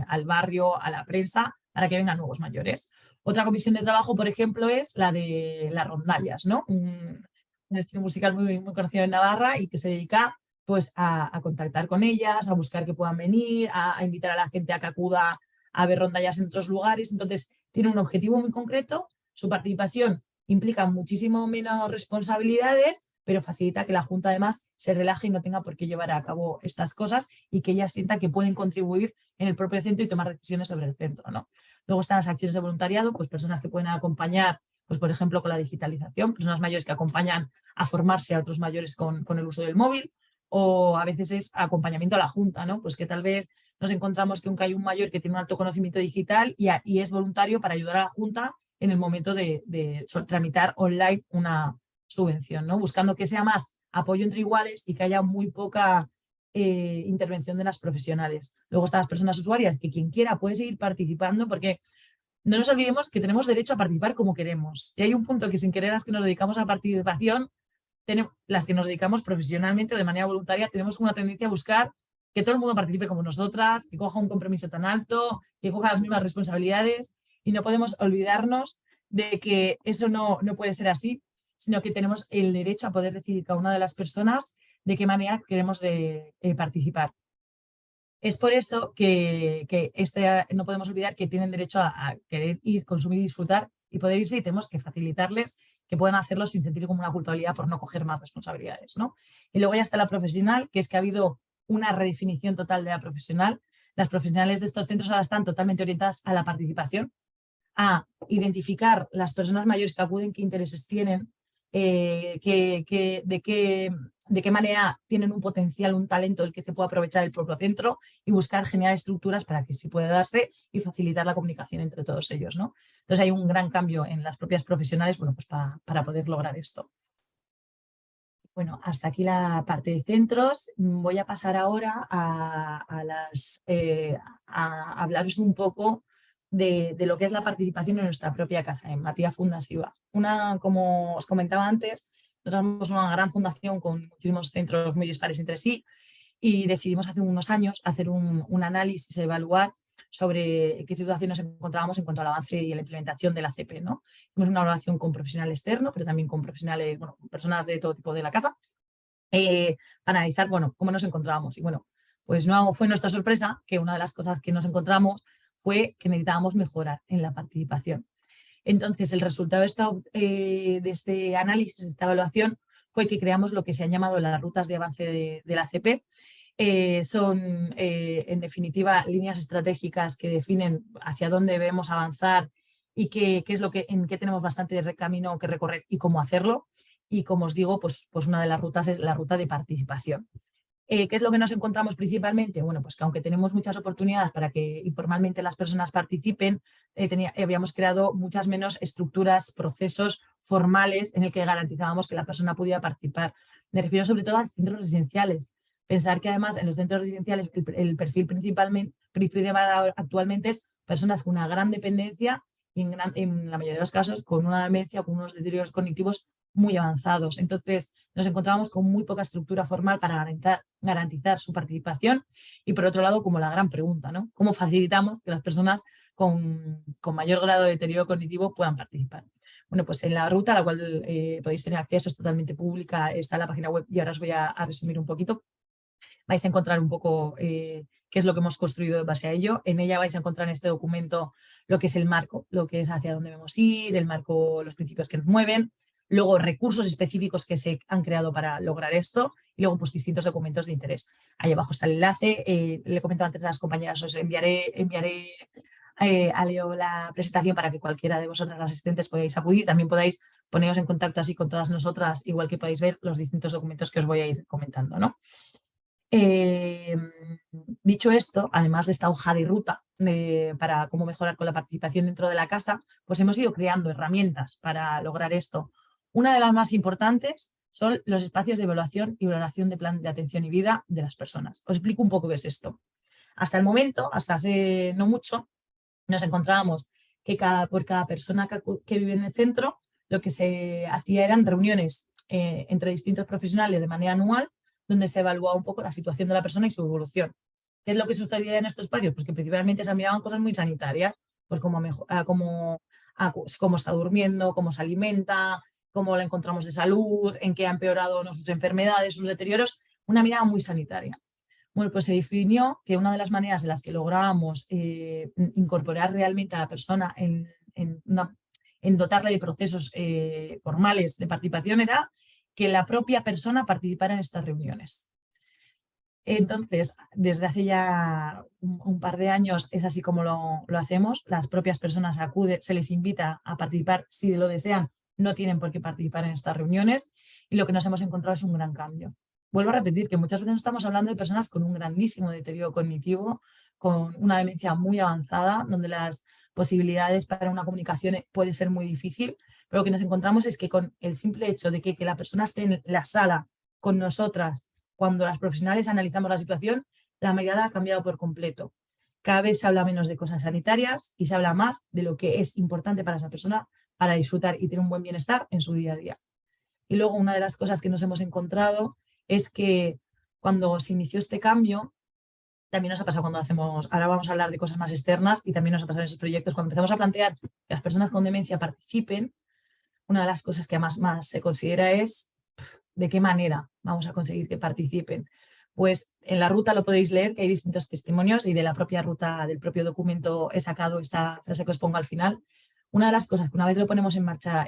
al barrio, a la prensa, para que vengan nuevos mayores. Otra comisión de trabajo, por ejemplo, es la de las rondallas, ¿no? Un estilo musical muy, muy conocido en Navarra y que se dedica pues a contactar con ellas, a buscar que puedan venir, a invitar a la gente a que acuda a ver rondallas en otros lugares. Entonces, tiene un objetivo muy concreto, su participación implica muchísimo menos responsabilidades, pero facilita que la Junta además se relaje y no tenga por qué llevar a cabo estas cosas y que ellas sientan que pueden contribuir en el propio centro y tomar decisiones sobre el centro, ¿no? Luego están las acciones de voluntariado, pues personas que pueden acompañar, pues por ejemplo con la digitalización, personas mayores que acompañan a formarse a otros mayores con el uso del móvil, o a veces es acompañamiento a la Junta, ¿no? Pues que tal vez nos encontramos que hay un mayor que tiene un alto conocimiento digital y es voluntario para ayudar a la Junta en el momento de tramitar online una subvención, ¿no? Buscando que sea más apoyo entre iguales y que haya muy poca intervención de las profesionales. Luego están las personas usuarias, que quien quiera puede seguir participando, porque no nos olvidemos que tenemos derecho a participar como queremos. Y hay un punto que sin querer las que nos dedicamos a la participación, las que nos dedicamos profesionalmente o de manera voluntaria, tenemos una tendencia a buscar que todo el mundo participe como nosotras, que coja un compromiso tan alto, que coja las mismas responsabilidades, y no podemos olvidarnos de que eso no puede ser así, sino que tenemos el derecho a poder decidir cada una de las personas de qué manera queremos participar. Es por eso que no podemos olvidar que tienen derecho a querer ir, consumir y disfrutar y poder irse, y tenemos que facilitarles que puedan hacerlo sin sentir como una culpabilidad por no coger más responsabilidades, ¿no? Y luego ya está la profesional, que es que ha habido una redefinición total de la profesional. Las profesionales de estos centros ahora están totalmente orientadas a la participación, a identificar las personas mayores que acuden, qué intereses tienen, de qué manera tienen un potencial, un talento del que se puede aprovechar el propio centro, y buscar generar estructuras para que sí pueda darse y facilitar la comunicación entre todos ellos, ¿no? Entonces hay un gran cambio en las propias profesionales, bueno, pues para poder lograr esto. Bueno, hasta aquí la parte de centros. Voy a pasar ahora a hablaros un poco de lo que es la participación en nuestra propia casa, en Matia Fundasiva. Como os comentaba antes, nosotros somos una gran fundación con muchísimos centros muy dispares entre sí, y decidimos hace unos años hacer un análisis, evaluar sobre qué situación nos encontrábamos en cuanto al avance y la implementación de la CP, ¿no? Hicimos una evaluación con profesional externo, pero también con profesionales, bueno, con personas de todo tipo de la casa, para analizar, bueno, cómo nos encontrábamos. Y bueno, pues no fue nuestra sorpresa que una de las cosas que nos encontramos fue que necesitábamos mejorar en la participación. Entonces, el resultado de este análisis, de esta evaluación, fue que creamos lo que se han llamado las rutas de avance de la CP, Son, en definitiva, líneas estratégicas que definen hacia dónde debemos avanzar y qué es lo en qué tenemos bastante camino que recorrer y cómo hacerlo. Y como os digo, pues una de las rutas es la ruta de participación. ¿Qué es lo que nos encontramos principalmente? Bueno, pues que aunque tenemos muchas oportunidades para que informalmente las personas participen, habíamos creado muchas menos estructuras, procesos formales en el que garantizábamos que la persona pudiera participar. Me refiero sobre todo a centros residenciales. Pensar que además en los centros residenciales el perfil principal actualmente es personas con una gran dependencia y en la mayoría de los casos con una demencia o con unos deterioros cognitivos muy avanzados. Entonces, nos encontramos con muy poca estructura formal para garantizar su participación y, por otro lado, como la gran pregunta, ¿no? ¿Cómo facilitamos que las personas con mayor grado de deterioro cognitivo puedan participar? Bueno, pues en la ruta a la cual podéis tener acceso, es totalmente pública, está en la página web y ahora os voy a resumir un poquito. Vais a encontrar un poco qué es lo que hemos construido en base a ello. En ella vais a encontrar en este documento lo que es el marco, lo que es hacia dónde debemos ir, el marco, los principios que nos mueven, luego recursos específicos que se han creado para lograr esto y luego pues distintos documentos de interés. Ahí abajo está el enlace. Le he comentado antes a las compañeras, os enviaré a Leo la presentación para que cualquiera de vosotras las asistentes podáis acudir. También podáis poneros en contacto así con todas nosotras, igual que podéis ver los distintos documentos que os voy a ir comentando, ¿no? Dicho esto, además de esta hoja de ruta para cómo mejorar con la participación dentro de la casa, pues hemos ido creando herramientas para lograr esto. Una de las más importantes son los espacios de evaluación y valoración de plan de atención y vida de las personas. Os explico un poco qué es esto. Hasta el momento, hasta hace no mucho, nos encontrábamos que por cada persona que vive en el centro, lo que se hacía eran reuniones entre distintos profesionales de manera anual, donde se evaluaba un poco la situación de la persona y su evolución. ¿Qué es lo que sucedía en estos espacios? Pues que principalmente se miraban cosas muy sanitarias, pues cómo está durmiendo, cómo se alimenta, cómo la encontramos de salud, en qué ha empeorado no sus enfermedades, sus deterioros, una mirada muy sanitaria. Bueno, pues se definió que una de las maneras en las que lográbamos incorporar realmente a la persona en dotarle de procesos formales de participación era que la propia persona participara en estas reuniones. Entonces, desde hace ya un par de años es así como lo hacemos. Las propias personas acuden, se les invita a participar si lo desean, no tienen por qué participar en estas reuniones y lo que nos hemos encontrado es un gran cambio. Vuelvo a repetir que muchas veces estamos hablando de personas con un grandísimo deterioro cognitivo, con una demencia muy avanzada, donde las posibilidades para una comunicación puede ser muy difícil, pero lo que nos encontramos es que con el simple hecho de que la persona esté en la sala con nosotras, cuando las profesionales analizamos la situación, la mirada ha cambiado por completo. Cada vez se habla menos de cosas sanitarias y se habla más de lo que es importante para esa persona para disfrutar y tener un buen bienestar en su día a día. Y luego una de las cosas que nos hemos encontrado es que cuando se inició este cambio, también nos ha pasado cuando ahora vamos a hablar de cosas más externas y también nos ha pasado en esos proyectos, cuando empezamos a plantear que las personas con demencia participen, una de las cosas que más se considera es de qué manera vamos a conseguir que participen. Pues en la ruta lo podéis leer, que hay distintos testimonios y de la propia ruta, del propio documento he sacado esta frase que os pongo al final. Una de las cosas que una vez lo ponemos en marcha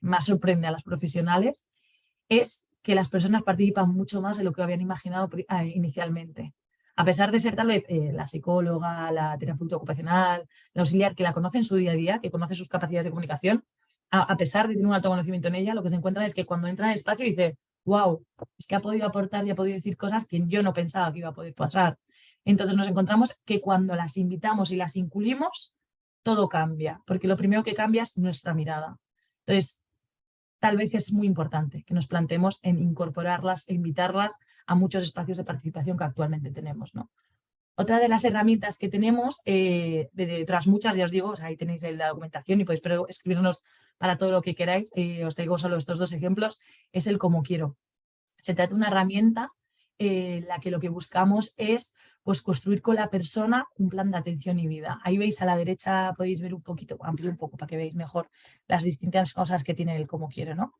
más sorprende a las profesionales es que las personas participan mucho más de lo que habían imaginado inicialmente. A pesar de ser tal vez la psicóloga, la terapeuta ocupacional, la auxiliar, que la conoce en su día a día, que conoce sus capacidades de comunicación, a pesar de tener un alto conocimiento en ella, lo que se encuentra es que cuando entra en el espacio dice, wow, es que ha podido aportar y ha podido decir cosas que yo no pensaba que iba a poder pasar. Entonces nos encontramos que cuando las invitamos y las incluimos, todo cambia, porque lo primero que cambia es nuestra mirada. Entonces, tal vez es muy importante que nos planteemos en incorporarlas e invitarlas a muchos espacios de participación que actualmente tenemos, ¿no? Otra de las herramientas que tenemos, tras muchas, ya os digo, o sea, ahí tenéis la documentación y podéis escribirnos para todo lo que queráis, os traigo solo estos dos ejemplos, es el cómo quiero. Se trata de una herramienta en la que lo que buscamos es pues, construir con la persona un plan de atención y vida. Ahí veis a la derecha, podéis ver un poquito, amplio un poco para que veáis mejor las distintas cosas que tiene el cómo quiero, ¿no?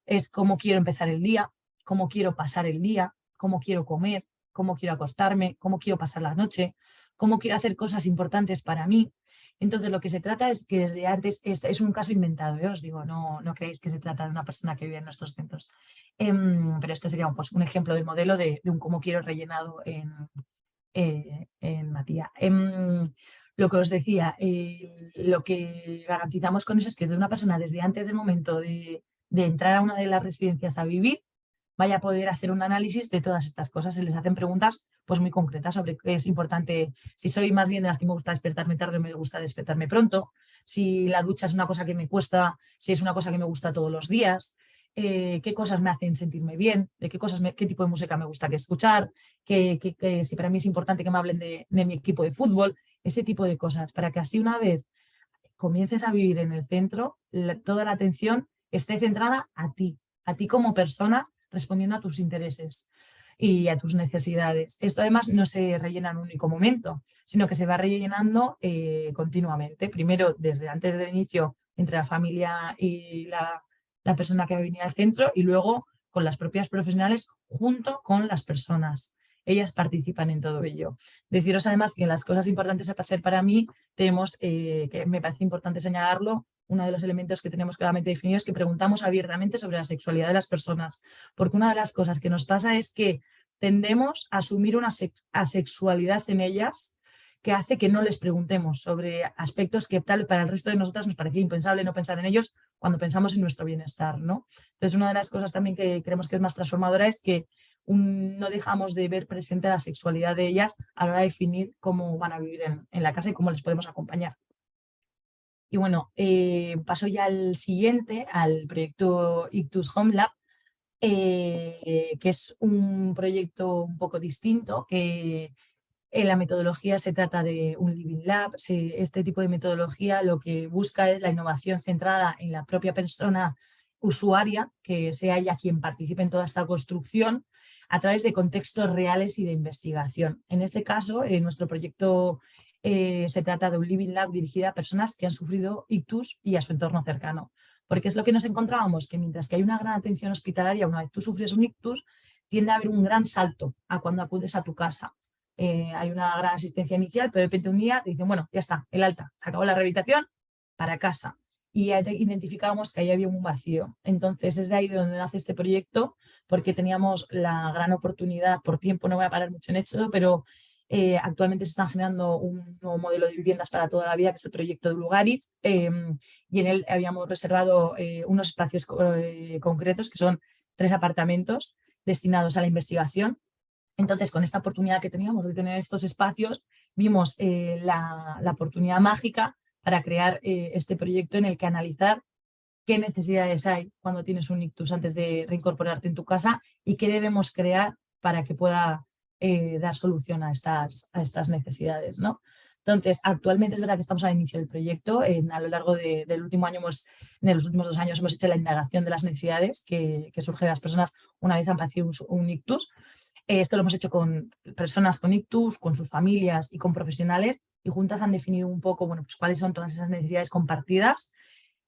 Es cómo quiero empezar el día, cómo quiero pasar el día, cómo quiero comer, cómo quiero acostarme, cómo quiero pasar la noche, cómo quiero hacer cosas importantes para mí. Entonces lo que se trata es que desde antes, es un caso inventado, os digo, no creéis que se trata de una persona que vive en nuestros centros. Pero este sería pues, un ejemplo del modelo de un cómo quiero rellenado en Matías. Lo que os decía, lo que garantizamos con eso es que de una persona desde antes del momento de entrar a una de las residencias a vivir, vaya a poder hacer un análisis de todas estas cosas. Se les hacen preguntas pues, muy concretas sobre qué es importante, si soy más bien de las que me gusta despertarme tarde o me gusta despertarme pronto, si la ducha es una cosa que me cuesta, si es una cosa que me gusta todos los días, qué cosas me hacen sentirme bien, de qué tipo de música me gusta que escuchar, si para mí es importante que me hablen de mi equipo de fútbol, ese tipo de cosas, para que así una vez comiences a vivir en el centro, toda la atención esté centrada a ti como persona, respondiendo a tus intereses y a tus necesidades. Esto además no se rellena en un único momento, sino que se va rellenando continuamente. Primero, desde antes del inicio, entre la familia y la persona que va a venir al centro, y luego con las propias profesionales junto con las personas. Ellas participan en todo ello. Deciros además que en las cosas importantes a hacer para mí tenemos, que me parece importante señalarlo, uno de los elementos que tenemos claramente definido es que preguntamos abiertamente sobre la sexualidad de las personas, porque una de las cosas que nos pasa es que tendemos a asumir una asexualidad en ellas que hace que no les preguntemos sobre aspectos que tal para el resto de nosotras nos parecía impensable no pensar en ellos cuando pensamos en nuestro bienestar, ¿no? Entonces, una de las cosas también que creemos que es más transformadora es que no dejamos de ver presente la sexualidad de ellas a la hora de definir cómo van a vivir en la casa y cómo les podemos acompañar. Y bueno, paso ya al siguiente, al proyecto Ictus Home Lab, que es un proyecto un poco distinto, que en la metodología se trata de un Living Lab. Este tipo de metodología lo que busca es la innovación centrada en la propia persona usuaria, que sea ella quien participe en toda esta construcción a través de contextos reales y de investigación. En este caso, en nuestro proyecto se trata de un Living Lab dirigido a personas que han sufrido ictus y a su entorno cercano. Porque es lo que nos encontrábamos, que mientras que hay una gran atención hospitalaria, una vez tú sufres un ictus, tiende a haber un gran salto a cuando acudes a tu casa. Hay una gran asistencia inicial, pero de repente un día te dicen, bueno, ya está, el alta, se acabó la rehabilitación, para casa. Y identificábamos que ahí había un vacío. Entonces es de ahí de donde nace este proyecto, porque teníamos la gran oportunidad, por tiempo no voy a parar mucho en esto, pero actualmente se están generando un nuevo modelo de viviendas para toda la vida, que es el proyecto de Lugarit, y en él habíamos reservado unos espacios concretos, que son 3 apartamentos destinados a la investigación. Entonces, con esta oportunidad que teníamos de tener estos espacios, vimos la oportunidad mágica para crear este proyecto en el que analizar qué necesidades hay cuando tienes un ictus antes de reincorporarte en tu casa y qué debemos crear para que pueda dar solución a estas necesidades, ¿no? Entonces, actualmente es verdad que estamos al inicio del proyecto. A lo largo del último año, en los últimos 2 años, hemos hecho la indagación de las necesidades que surgen de las personas una vez han padecido un ictus. Esto lo hemos hecho con personas con ictus, con sus familias y con profesionales, y juntas han definido un poco, bueno, pues cuáles son todas esas necesidades compartidas.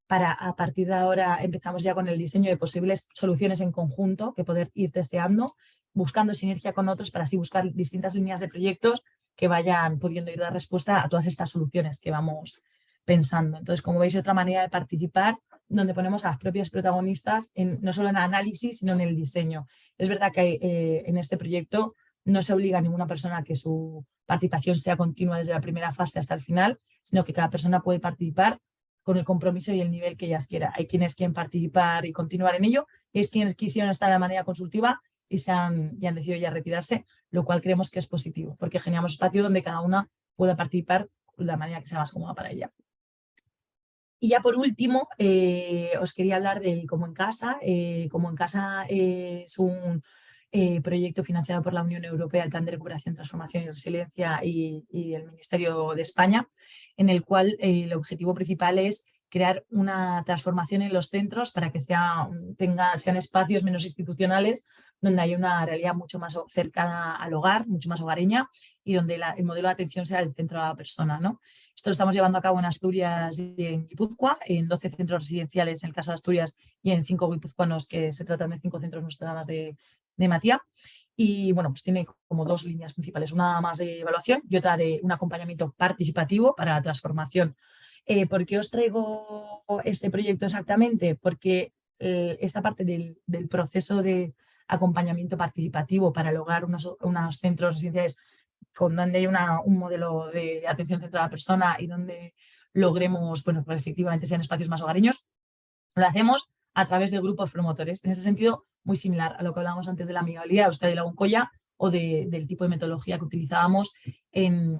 Para a partir de ahora empezamos ya con el diseño de posibles soluciones en conjunto que poder ir testeando, buscando sinergia con otros para así buscar distintas líneas de proyectos que vayan pudiendo ir a dar respuesta a todas estas soluciones que vamos pensando. Entonces, como veis, otra manera de participar donde ponemos a las propias protagonistas no solo en el análisis, sino en el diseño. Es verdad que en este proyecto no se obliga a ninguna persona a que su participación sea continua desde la primera fase hasta el final, sino que cada persona puede participar con el compromiso y el nivel que ellas quiera. Hay quienes quieren participar y continuar en ello, y hay quienes quisieron estar de manera consultiva y han decidido ya retirarse, lo cual creemos que es positivo, porque generamos espacio donde cada una pueda participar de la manera que sea más cómoda para ella. Y ya por último, os quería hablar del Como en Casa. Como en Casa es un proyecto financiado por la Unión Europea, el Plan de Recuperación, Transformación y Resiliencia y el Ministerio de España, en el cual el objetivo principal es crear una transformación en los centros para que sean espacios menos institucionales, donde haya una realidad mucho más cercana al hogar, mucho más hogareña, y donde el modelo de atención sea el centro de la persona, ¿no? Esto lo estamos llevando a cabo en Asturias y en Guipúzcoa, en 12 centros residenciales en el caso de Asturias y en 5 guipuzcoanos, que se tratan de 5 centros nostradamus de Matías. y bueno, pues tiene como dos líneas principales, una más de evaluación y otra de un acompañamiento participativo para la transformación. ¿Por qué os traigo este proyecto exactamente? Porque esta parte del proceso de acompañamiento participativo para lograr unos centros residenciales con donde hay un modelo de atención centrada a la persona y donde logremos, bueno, pues efectivamente sean espacios más hogareños, lo hacemos a través de grupos promotores. En ese sentido, muy similar a lo que hablábamos antes de la amigabilidad, Euskadi Lagunkoia, o del tipo de metodología que utilizábamos en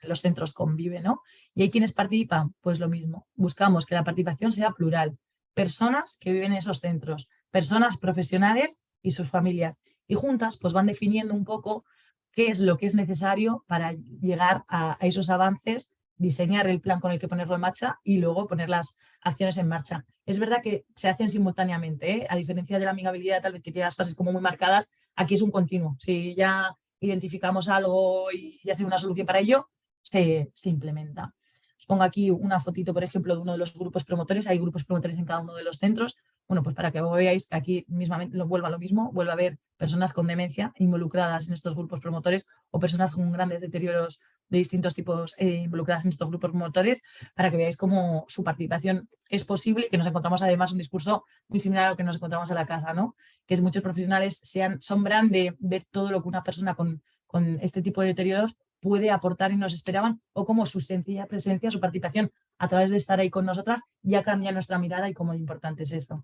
los centros Convive, ¿no? Y hay quienes participan, pues lo mismo. Buscamos que la participación sea plural. Personas que viven en esos centros, personas profesionales y sus familias. Y juntas, pues van definiendo un poco qué es lo que es necesario para llegar a esos avances, diseñar el plan con el que ponerlo en marcha y luego poner las acciones en marcha. Es verdad que se hacen simultáneamente, ¿eh? A diferencia de la amigabilidad, tal vez que tiene las fases como muy marcadas, aquí es un continuo. Si ya identificamos algo y ya tiene una solución para ello, se implementa. Os pongo aquí una fotito, por ejemplo, de uno de los grupos promotores. Hay grupos promotores en cada uno de los centros. Bueno, pues para que veáis que aquí mismamente vuelva lo mismo, vuelve a haber personas con demencia involucradas en estos grupos promotores o personas con grandes deterioros de distintos tipos involucradas en estos grupos promotores, para que veáis cómo su participación es posible y que nos encontramos además un discurso muy similar a lo que nos encontramos en la casa, ¿no? Que es muchos profesionales se asombran de ver todo lo que una persona con este tipo de deterioros puede aportar y nos esperaban, o cómo su sencilla presencia, su participación a través de estar ahí con nosotras ya cambia nuestra mirada y cómo importante es esto.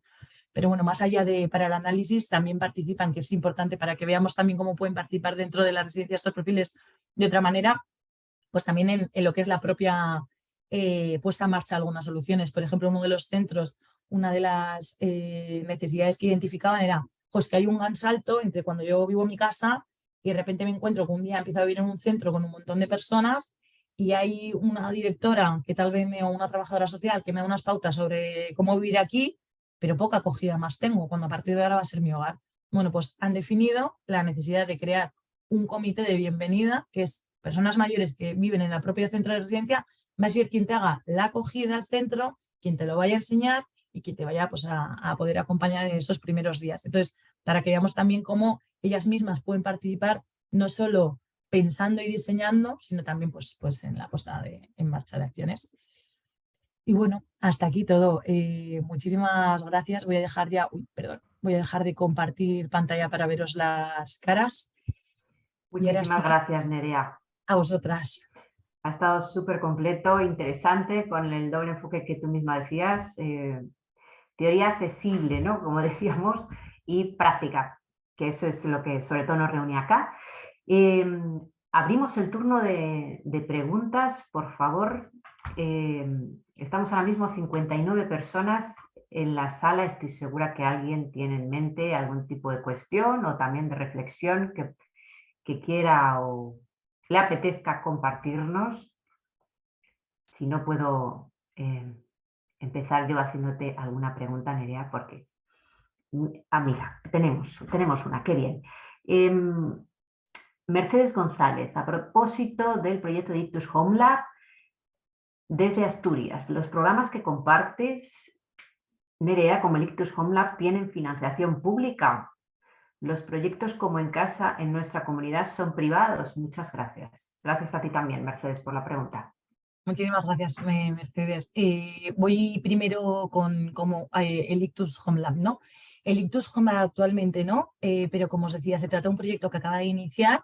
Pero bueno, más allá de para el análisis, también participan, que es importante para que veamos también cómo pueden participar dentro de la residencia estos perfiles de otra manera, pues también en lo que es la propia puesta en marcha de algunas soluciones. Por ejemplo, uno de los centros, una de las necesidades que identificaban era pues que hay un gran salto entre cuando yo vivo en mi casa y de repente me encuentro que un día empiezo a vivir en un centro con un montón de personas y hay una directora que tal vez o una trabajadora social que me da unas pautas sobre cómo vivir aquí, pero poca acogida más tengo cuando a partir de ahora va a ser mi hogar. Bueno, pues han definido la necesidad de crear un comité de bienvenida, que es personas mayores que viven en el propio centro de residencia, va a ser quien te haga la acogida al centro, quien te lo vaya a enseñar y quien te vaya pues, a poder acompañar en esos primeros días. Entonces, para que veamos también cómo ellas mismas pueden participar, no solo pensando y diseñando, sino también pues en la puesta en marcha de acciones. Y bueno, hasta aquí todo. Muchísimas gracias. Voy a dejar ya, voy a dejar de compartir pantalla para veros las caras. Y ahora Muchísimas sí, gracias, Nerea. a vosotras. Ha estado súper completo, interesante, con el doble enfoque que tú misma decías. Teoría accesible, ¿no? Como decíamos, y práctica, que eso es lo que sobre todo nos reúne acá. Abrimos el turno de preguntas, por favor. Estamos ahora mismo 59 personas en la sala. Estoy segura que alguien tiene en mente algún tipo de cuestión o también de reflexión que quiera o le apetezca compartirnos. Si no, puedo empezar yo haciéndote alguna pregunta, Nerea, porque mira, tenemos una, qué bien. Mercedes González, a propósito del proyecto de Ictus Home Lab, desde Asturias, los programas que compartes, Nerea, como el Ictus Home Lab, tienen financiación pública. Los proyectos como en casa en nuestra comunidad son privados. Muchas gracias. Gracias a ti también, Mercedes, por la pregunta. Muchísimas gracias, Mercedes. Voy primero con como, el Ictus Home Lab, ¿no? El Ictus Home Lab actualmente no, pero como os decía, se trata de un proyecto que acaba de iniciar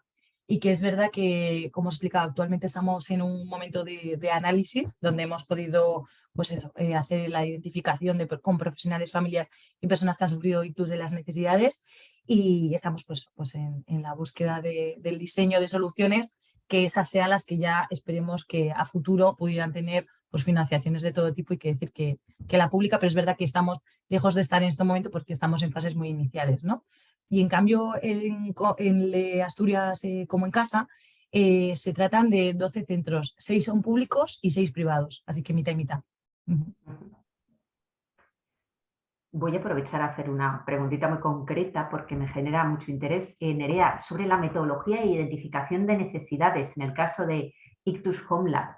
y que es verdad que, como os explicaba, actualmente estamos en un momento de análisis donde hemos podido pues eso, hacer la identificación con profesionales, familias y personas que han sufrido ictus de las necesidades, y estamos pues en la búsqueda del diseño de soluciones, que esas sean las que ya esperemos que a futuro pudieran tener pues, financiaciones de todo tipo, y que decir que la pública, pero es verdad que estamos lejos de estar en este momento porque estamos en fases muy iniciales, ¿no? Y en cambio en Asturias como en casa se tratan de 12 centros, 6 son públicos y 6 privados, así que mitad y mitad. Voy a aprovechar a hacer una preguntita muy concreta porque me genera mucho interés, Nerea, sobre la metodología e identificación de necesidades en el caso de Ictus Home Lab.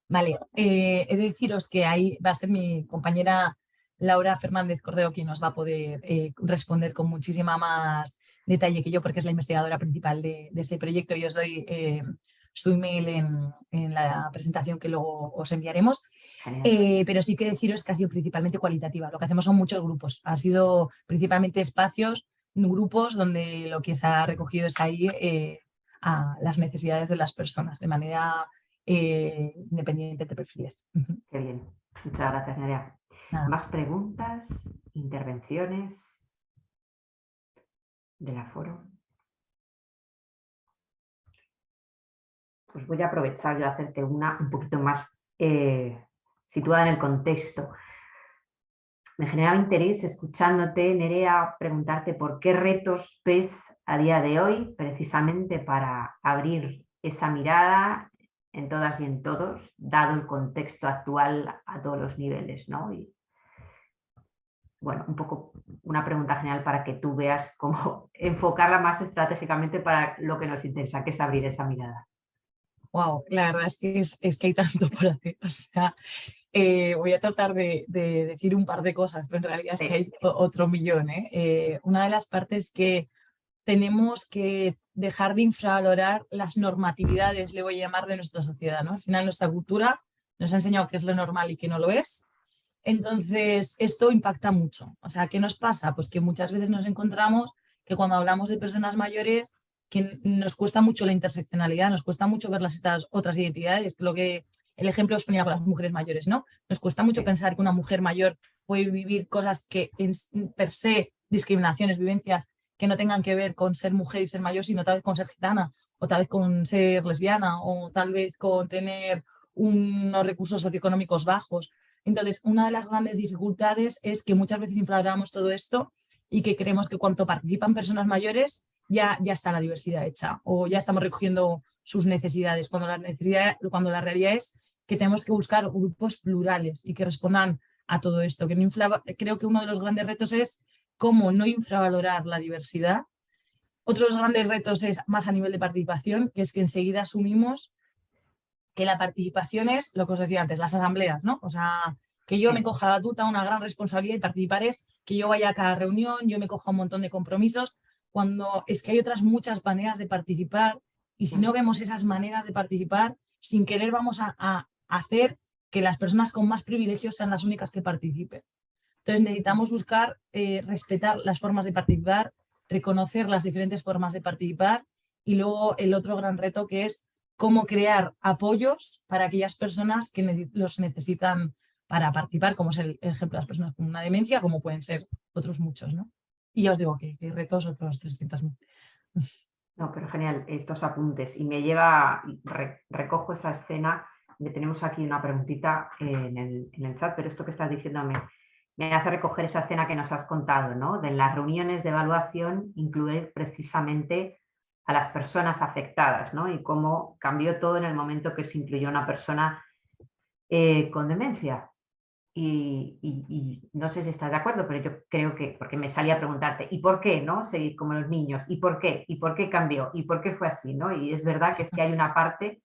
Vale, he de deciros que ahí va a ser mi compañera Laura Fernández Cordero, quien nos va a poder responder con muchísima más detalle que yo, porque es la investigadora principal de este proyecto, y os doy su email en la presentación que luego os enviaremos. Pero sí que deciros que ha sido principalmente cualitativa. Lo que hacemos son muchos grupos. Ha sido principalmente espacios, grupos donde lo que se ha recogido es ahí a las necesidades de las personas de manera independiente de perfiles. Qué bien. Muchas gracias, Nerea. Nada. ¿Más preguntas, intervenciones del aforo? Pues voy a aprovechar yo a hacerte una un poquito más situada en el contexto. Me generaba interés escuchándote, Nerea, preguntarte por qué retos ves a día de hoy, precisamente para abrir esa mirada en todas y en todos, dado el contexto actual a todos los niveles, ¿no? Y, bueno, un poco una pregunta general para que tú veas cómo enfocarla más estratégicamente para lo que nos interesa, que es abrir esa mirada. Wow, la verdad es que hay tanto por hacer. O sea, voy a tratar de decir un par de cosas, pero en realidad es que hay otro millón. Una de las partes que tenemos que dejar de infravalorar las normatividades, le voy a llamar, de nuestra sociedad, ¿no? Al final nuestra cultura nos ha enseñado qué es lo normal y qué no lo es. Entonces, esto impacta mucho. O sea, ¿qué nos pasa? Pues que muchas veces nos encontramos que cuando hablamos de personas mayores, que nos cuesta mucho la interseccionalidad, nos cuesta mucho ver las otras identidades, lo que el ejemplo os ponía con las mujeres mayores, ¿no? Nos cuesta mucho pensar que una mujer mayor puede vivir cosas que per se, discriminaciones, vivencias que no tengan que ver con ser mujer y ser mayor, sino tal vez con ser gitana, o tal vez con ser lesbiana, o tal vez con tener unos recursos socioeconómicos bajos. Entonces, una de las grandes dificultades es que muchas veces infravaloramos todo esto y que creemos que cuando participan personas mayores ya está la diversidad hecha o ya estamos recogiendo sus necesidades, cuando la realidad es que tenemos que buscar grupos plurales y que respondan a todo esto. Creo que uno de los grandes retos es cómo no infravalorar la diversidad. Otros grandes retos es más a nivel de participación, que es que enseguida asumimos que la participación es lo que os decía antes, las asambleas, ¿no? O sea, que yo me coja la tuta, una gran responsabilidad, y participar es que yo vaya a cada reunión, yo me coja un montón de compromisos, cuando es que hay otras muchas maneras de participar, y si no vemos esas maneras de participar, sin querer vamos a hacer que las personas con más privilegios sean las únicas que participen. Entonces necesitamos buscar respetar las formas de participar, reconocer las diferentes formas de participar, y luego el otro gran reto, que es cómo crear apoyos para aquellas personas que los necesitan para participar, como es el ejemplo de las personas con una demencia, como pueden ser otros muchos, ¿no? Y ya os digo que retos otros 300.000. No, pero genial, estos apuntes. Y me lleva, recojo esa escena, tenemos aquí una preguntita en el chat, pero esto que estás diciendo me hace recoger esa escena que nos has contado, ¿no? De las reuniones de evaluación, incluir precisamente a las personas afectadas, ¿no? Y cómo cambió todo en el momento que se incluyó una persona con demencia. Y no sé si estás de acuerdo, pero yo creo que, porque me salía a preguntarte, ¿y por qué, no? Seguir como los niños, ¿y por qué? ¿Y por qué cambió? ¿Y por qué fue así, no? Y es verdad que es que hay una parte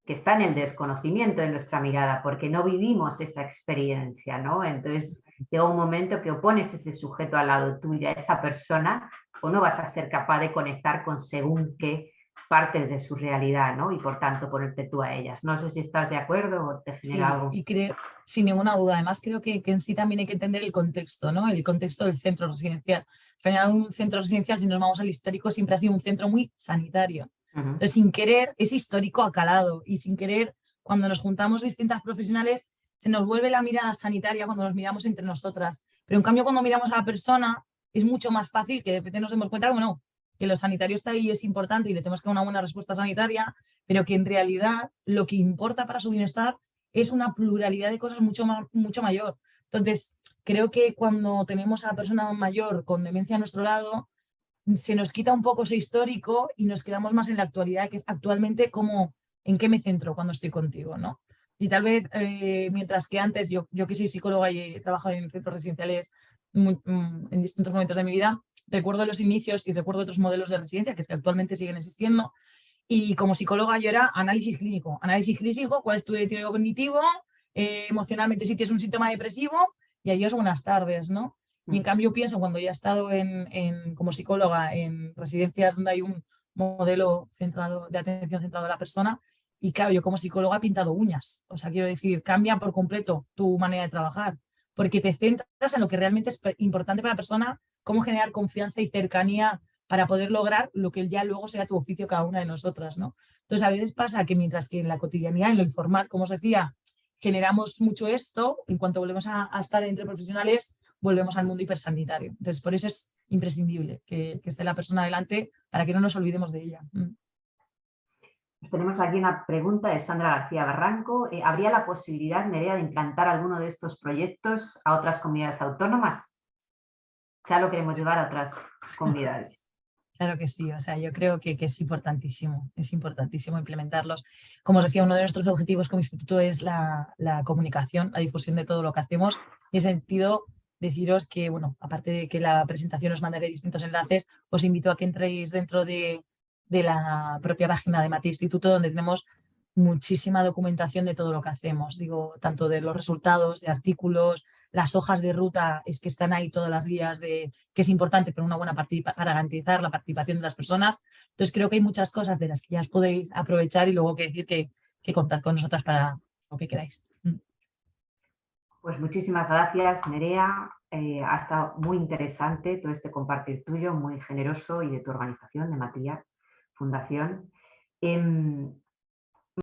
que está en el desconocimiento de nuestra mirada, porque no vivimos esa experiencia, ¿no? Entonces llega un momento que o pones ese sujeto al lado tuyo, a esa persona, o no vas a ser capaz de conectar con según qué partes de su realidad, ¿no? Y por tanto ponerte tú a ellas. No sé si estás de acuerdo o te genera algo. Y creo, sin ninguna duda, además creo que en sí también hay que entender el contexto, ¿no? El contexto del centro residencial. Al final, un centro residencial, si nos vamos al histórico, siempre ha sido un centro muy sanitario. Entonces, sin querer, es histórico acalado, y sin querer, cuando nos juntamos distintas profesionales, se nos vuelve la mirada sanitaria cuando nos miramos entre nosotras. Pero en cambio, cuando miramos a la persona, es mucho más fácil que de repente nos demos cuenta que lo sanitario está ahí, es importante y le tenemos que dar una buena respuesta sanitaria, pero que en realidad lo que importa para su bienestar es una pluralidad de cosas mucho mayor. Entonces, creo que cuando tenemos a la persona mayor con demencia a nuestro lado, se nos quita un poco ese histórico y nos quedamos más en la actualidad, que es actualmente en qué me centro cuando estoy contigo, ¿no? Y tal vez, mientras que antes, yo que soy psicóloga y he trabajado en centros residenciales en distintos momentos de mi vida, recuerdo los inicios y recuerdo otros modelos de residencia que actualmente siguen existiendo. Y como psicóloga yo era análisis clínico, ¿cuál es tu deterioro cognitivo? Emocionalmente si tienes un síntoma depresivo, y adiós, buenas tardes, ¿no? Y en cambio pienso, cuando ya he estado como psicóloga en residencias donde hay un modelo centrado, de atención centrado a la persona, y claro, yo como psicóloga he pintado uñas. O sea, quiero decir, cambia por completo tu manera de trabajar, porque te centras en lo que realmente es importante para la persona, cómo generar confianza y cercanía para poder lograr lo que ya luego sea tu oficio cada una de nosotras, ¿no? Entonces, a veces pasa que mientras que en la cotidianidad, en lo informal, como os decía, generamos mucho esto, en cuanto volvemos a estar entre profesionales, volvemos al mundo hipersanitario. Entonces, por eso es imprescindible que esté la persona delante para que no nos olvidemos de ella. Pues tenemos aquí una pregunta de Sandra García Barranco. ¿Habría la posibilidad, Nerea, de implantar alguno de estos proyectos a otras comunidades autónomas? Ya lo queremos llevar a otras comunidades. Claro que sí, o sea, yo creo que es importantísimo implementarlos. Como os decía, uno de nuestros objetivos como instituto es la comunicación, la difusión de todo lo que hacemos. En ese sentido, deciros que, bueno, aparte de que la presentación os mandaré distintos enlaces, os invito a que entréis dentro de la propia página de Mate Instituto, donde tenemos muchísima documentación de todo lo que hacemos, digo, tanto de los resultados, de artículos, las hojas de ruta, es que están ahí todas las guías de que es importante para una buena para garantizar la participación de las personas. Entonces creo que hay muchas cosas de las que ya os podéis aprovechar y luego que decir que contad con nosotras para lo que queráis. Pues muchísimas gracias, Nerea. Ha estado muy interesante todo este compartir tuyo, muy generoso, y de tu organización, de Matías Fundación.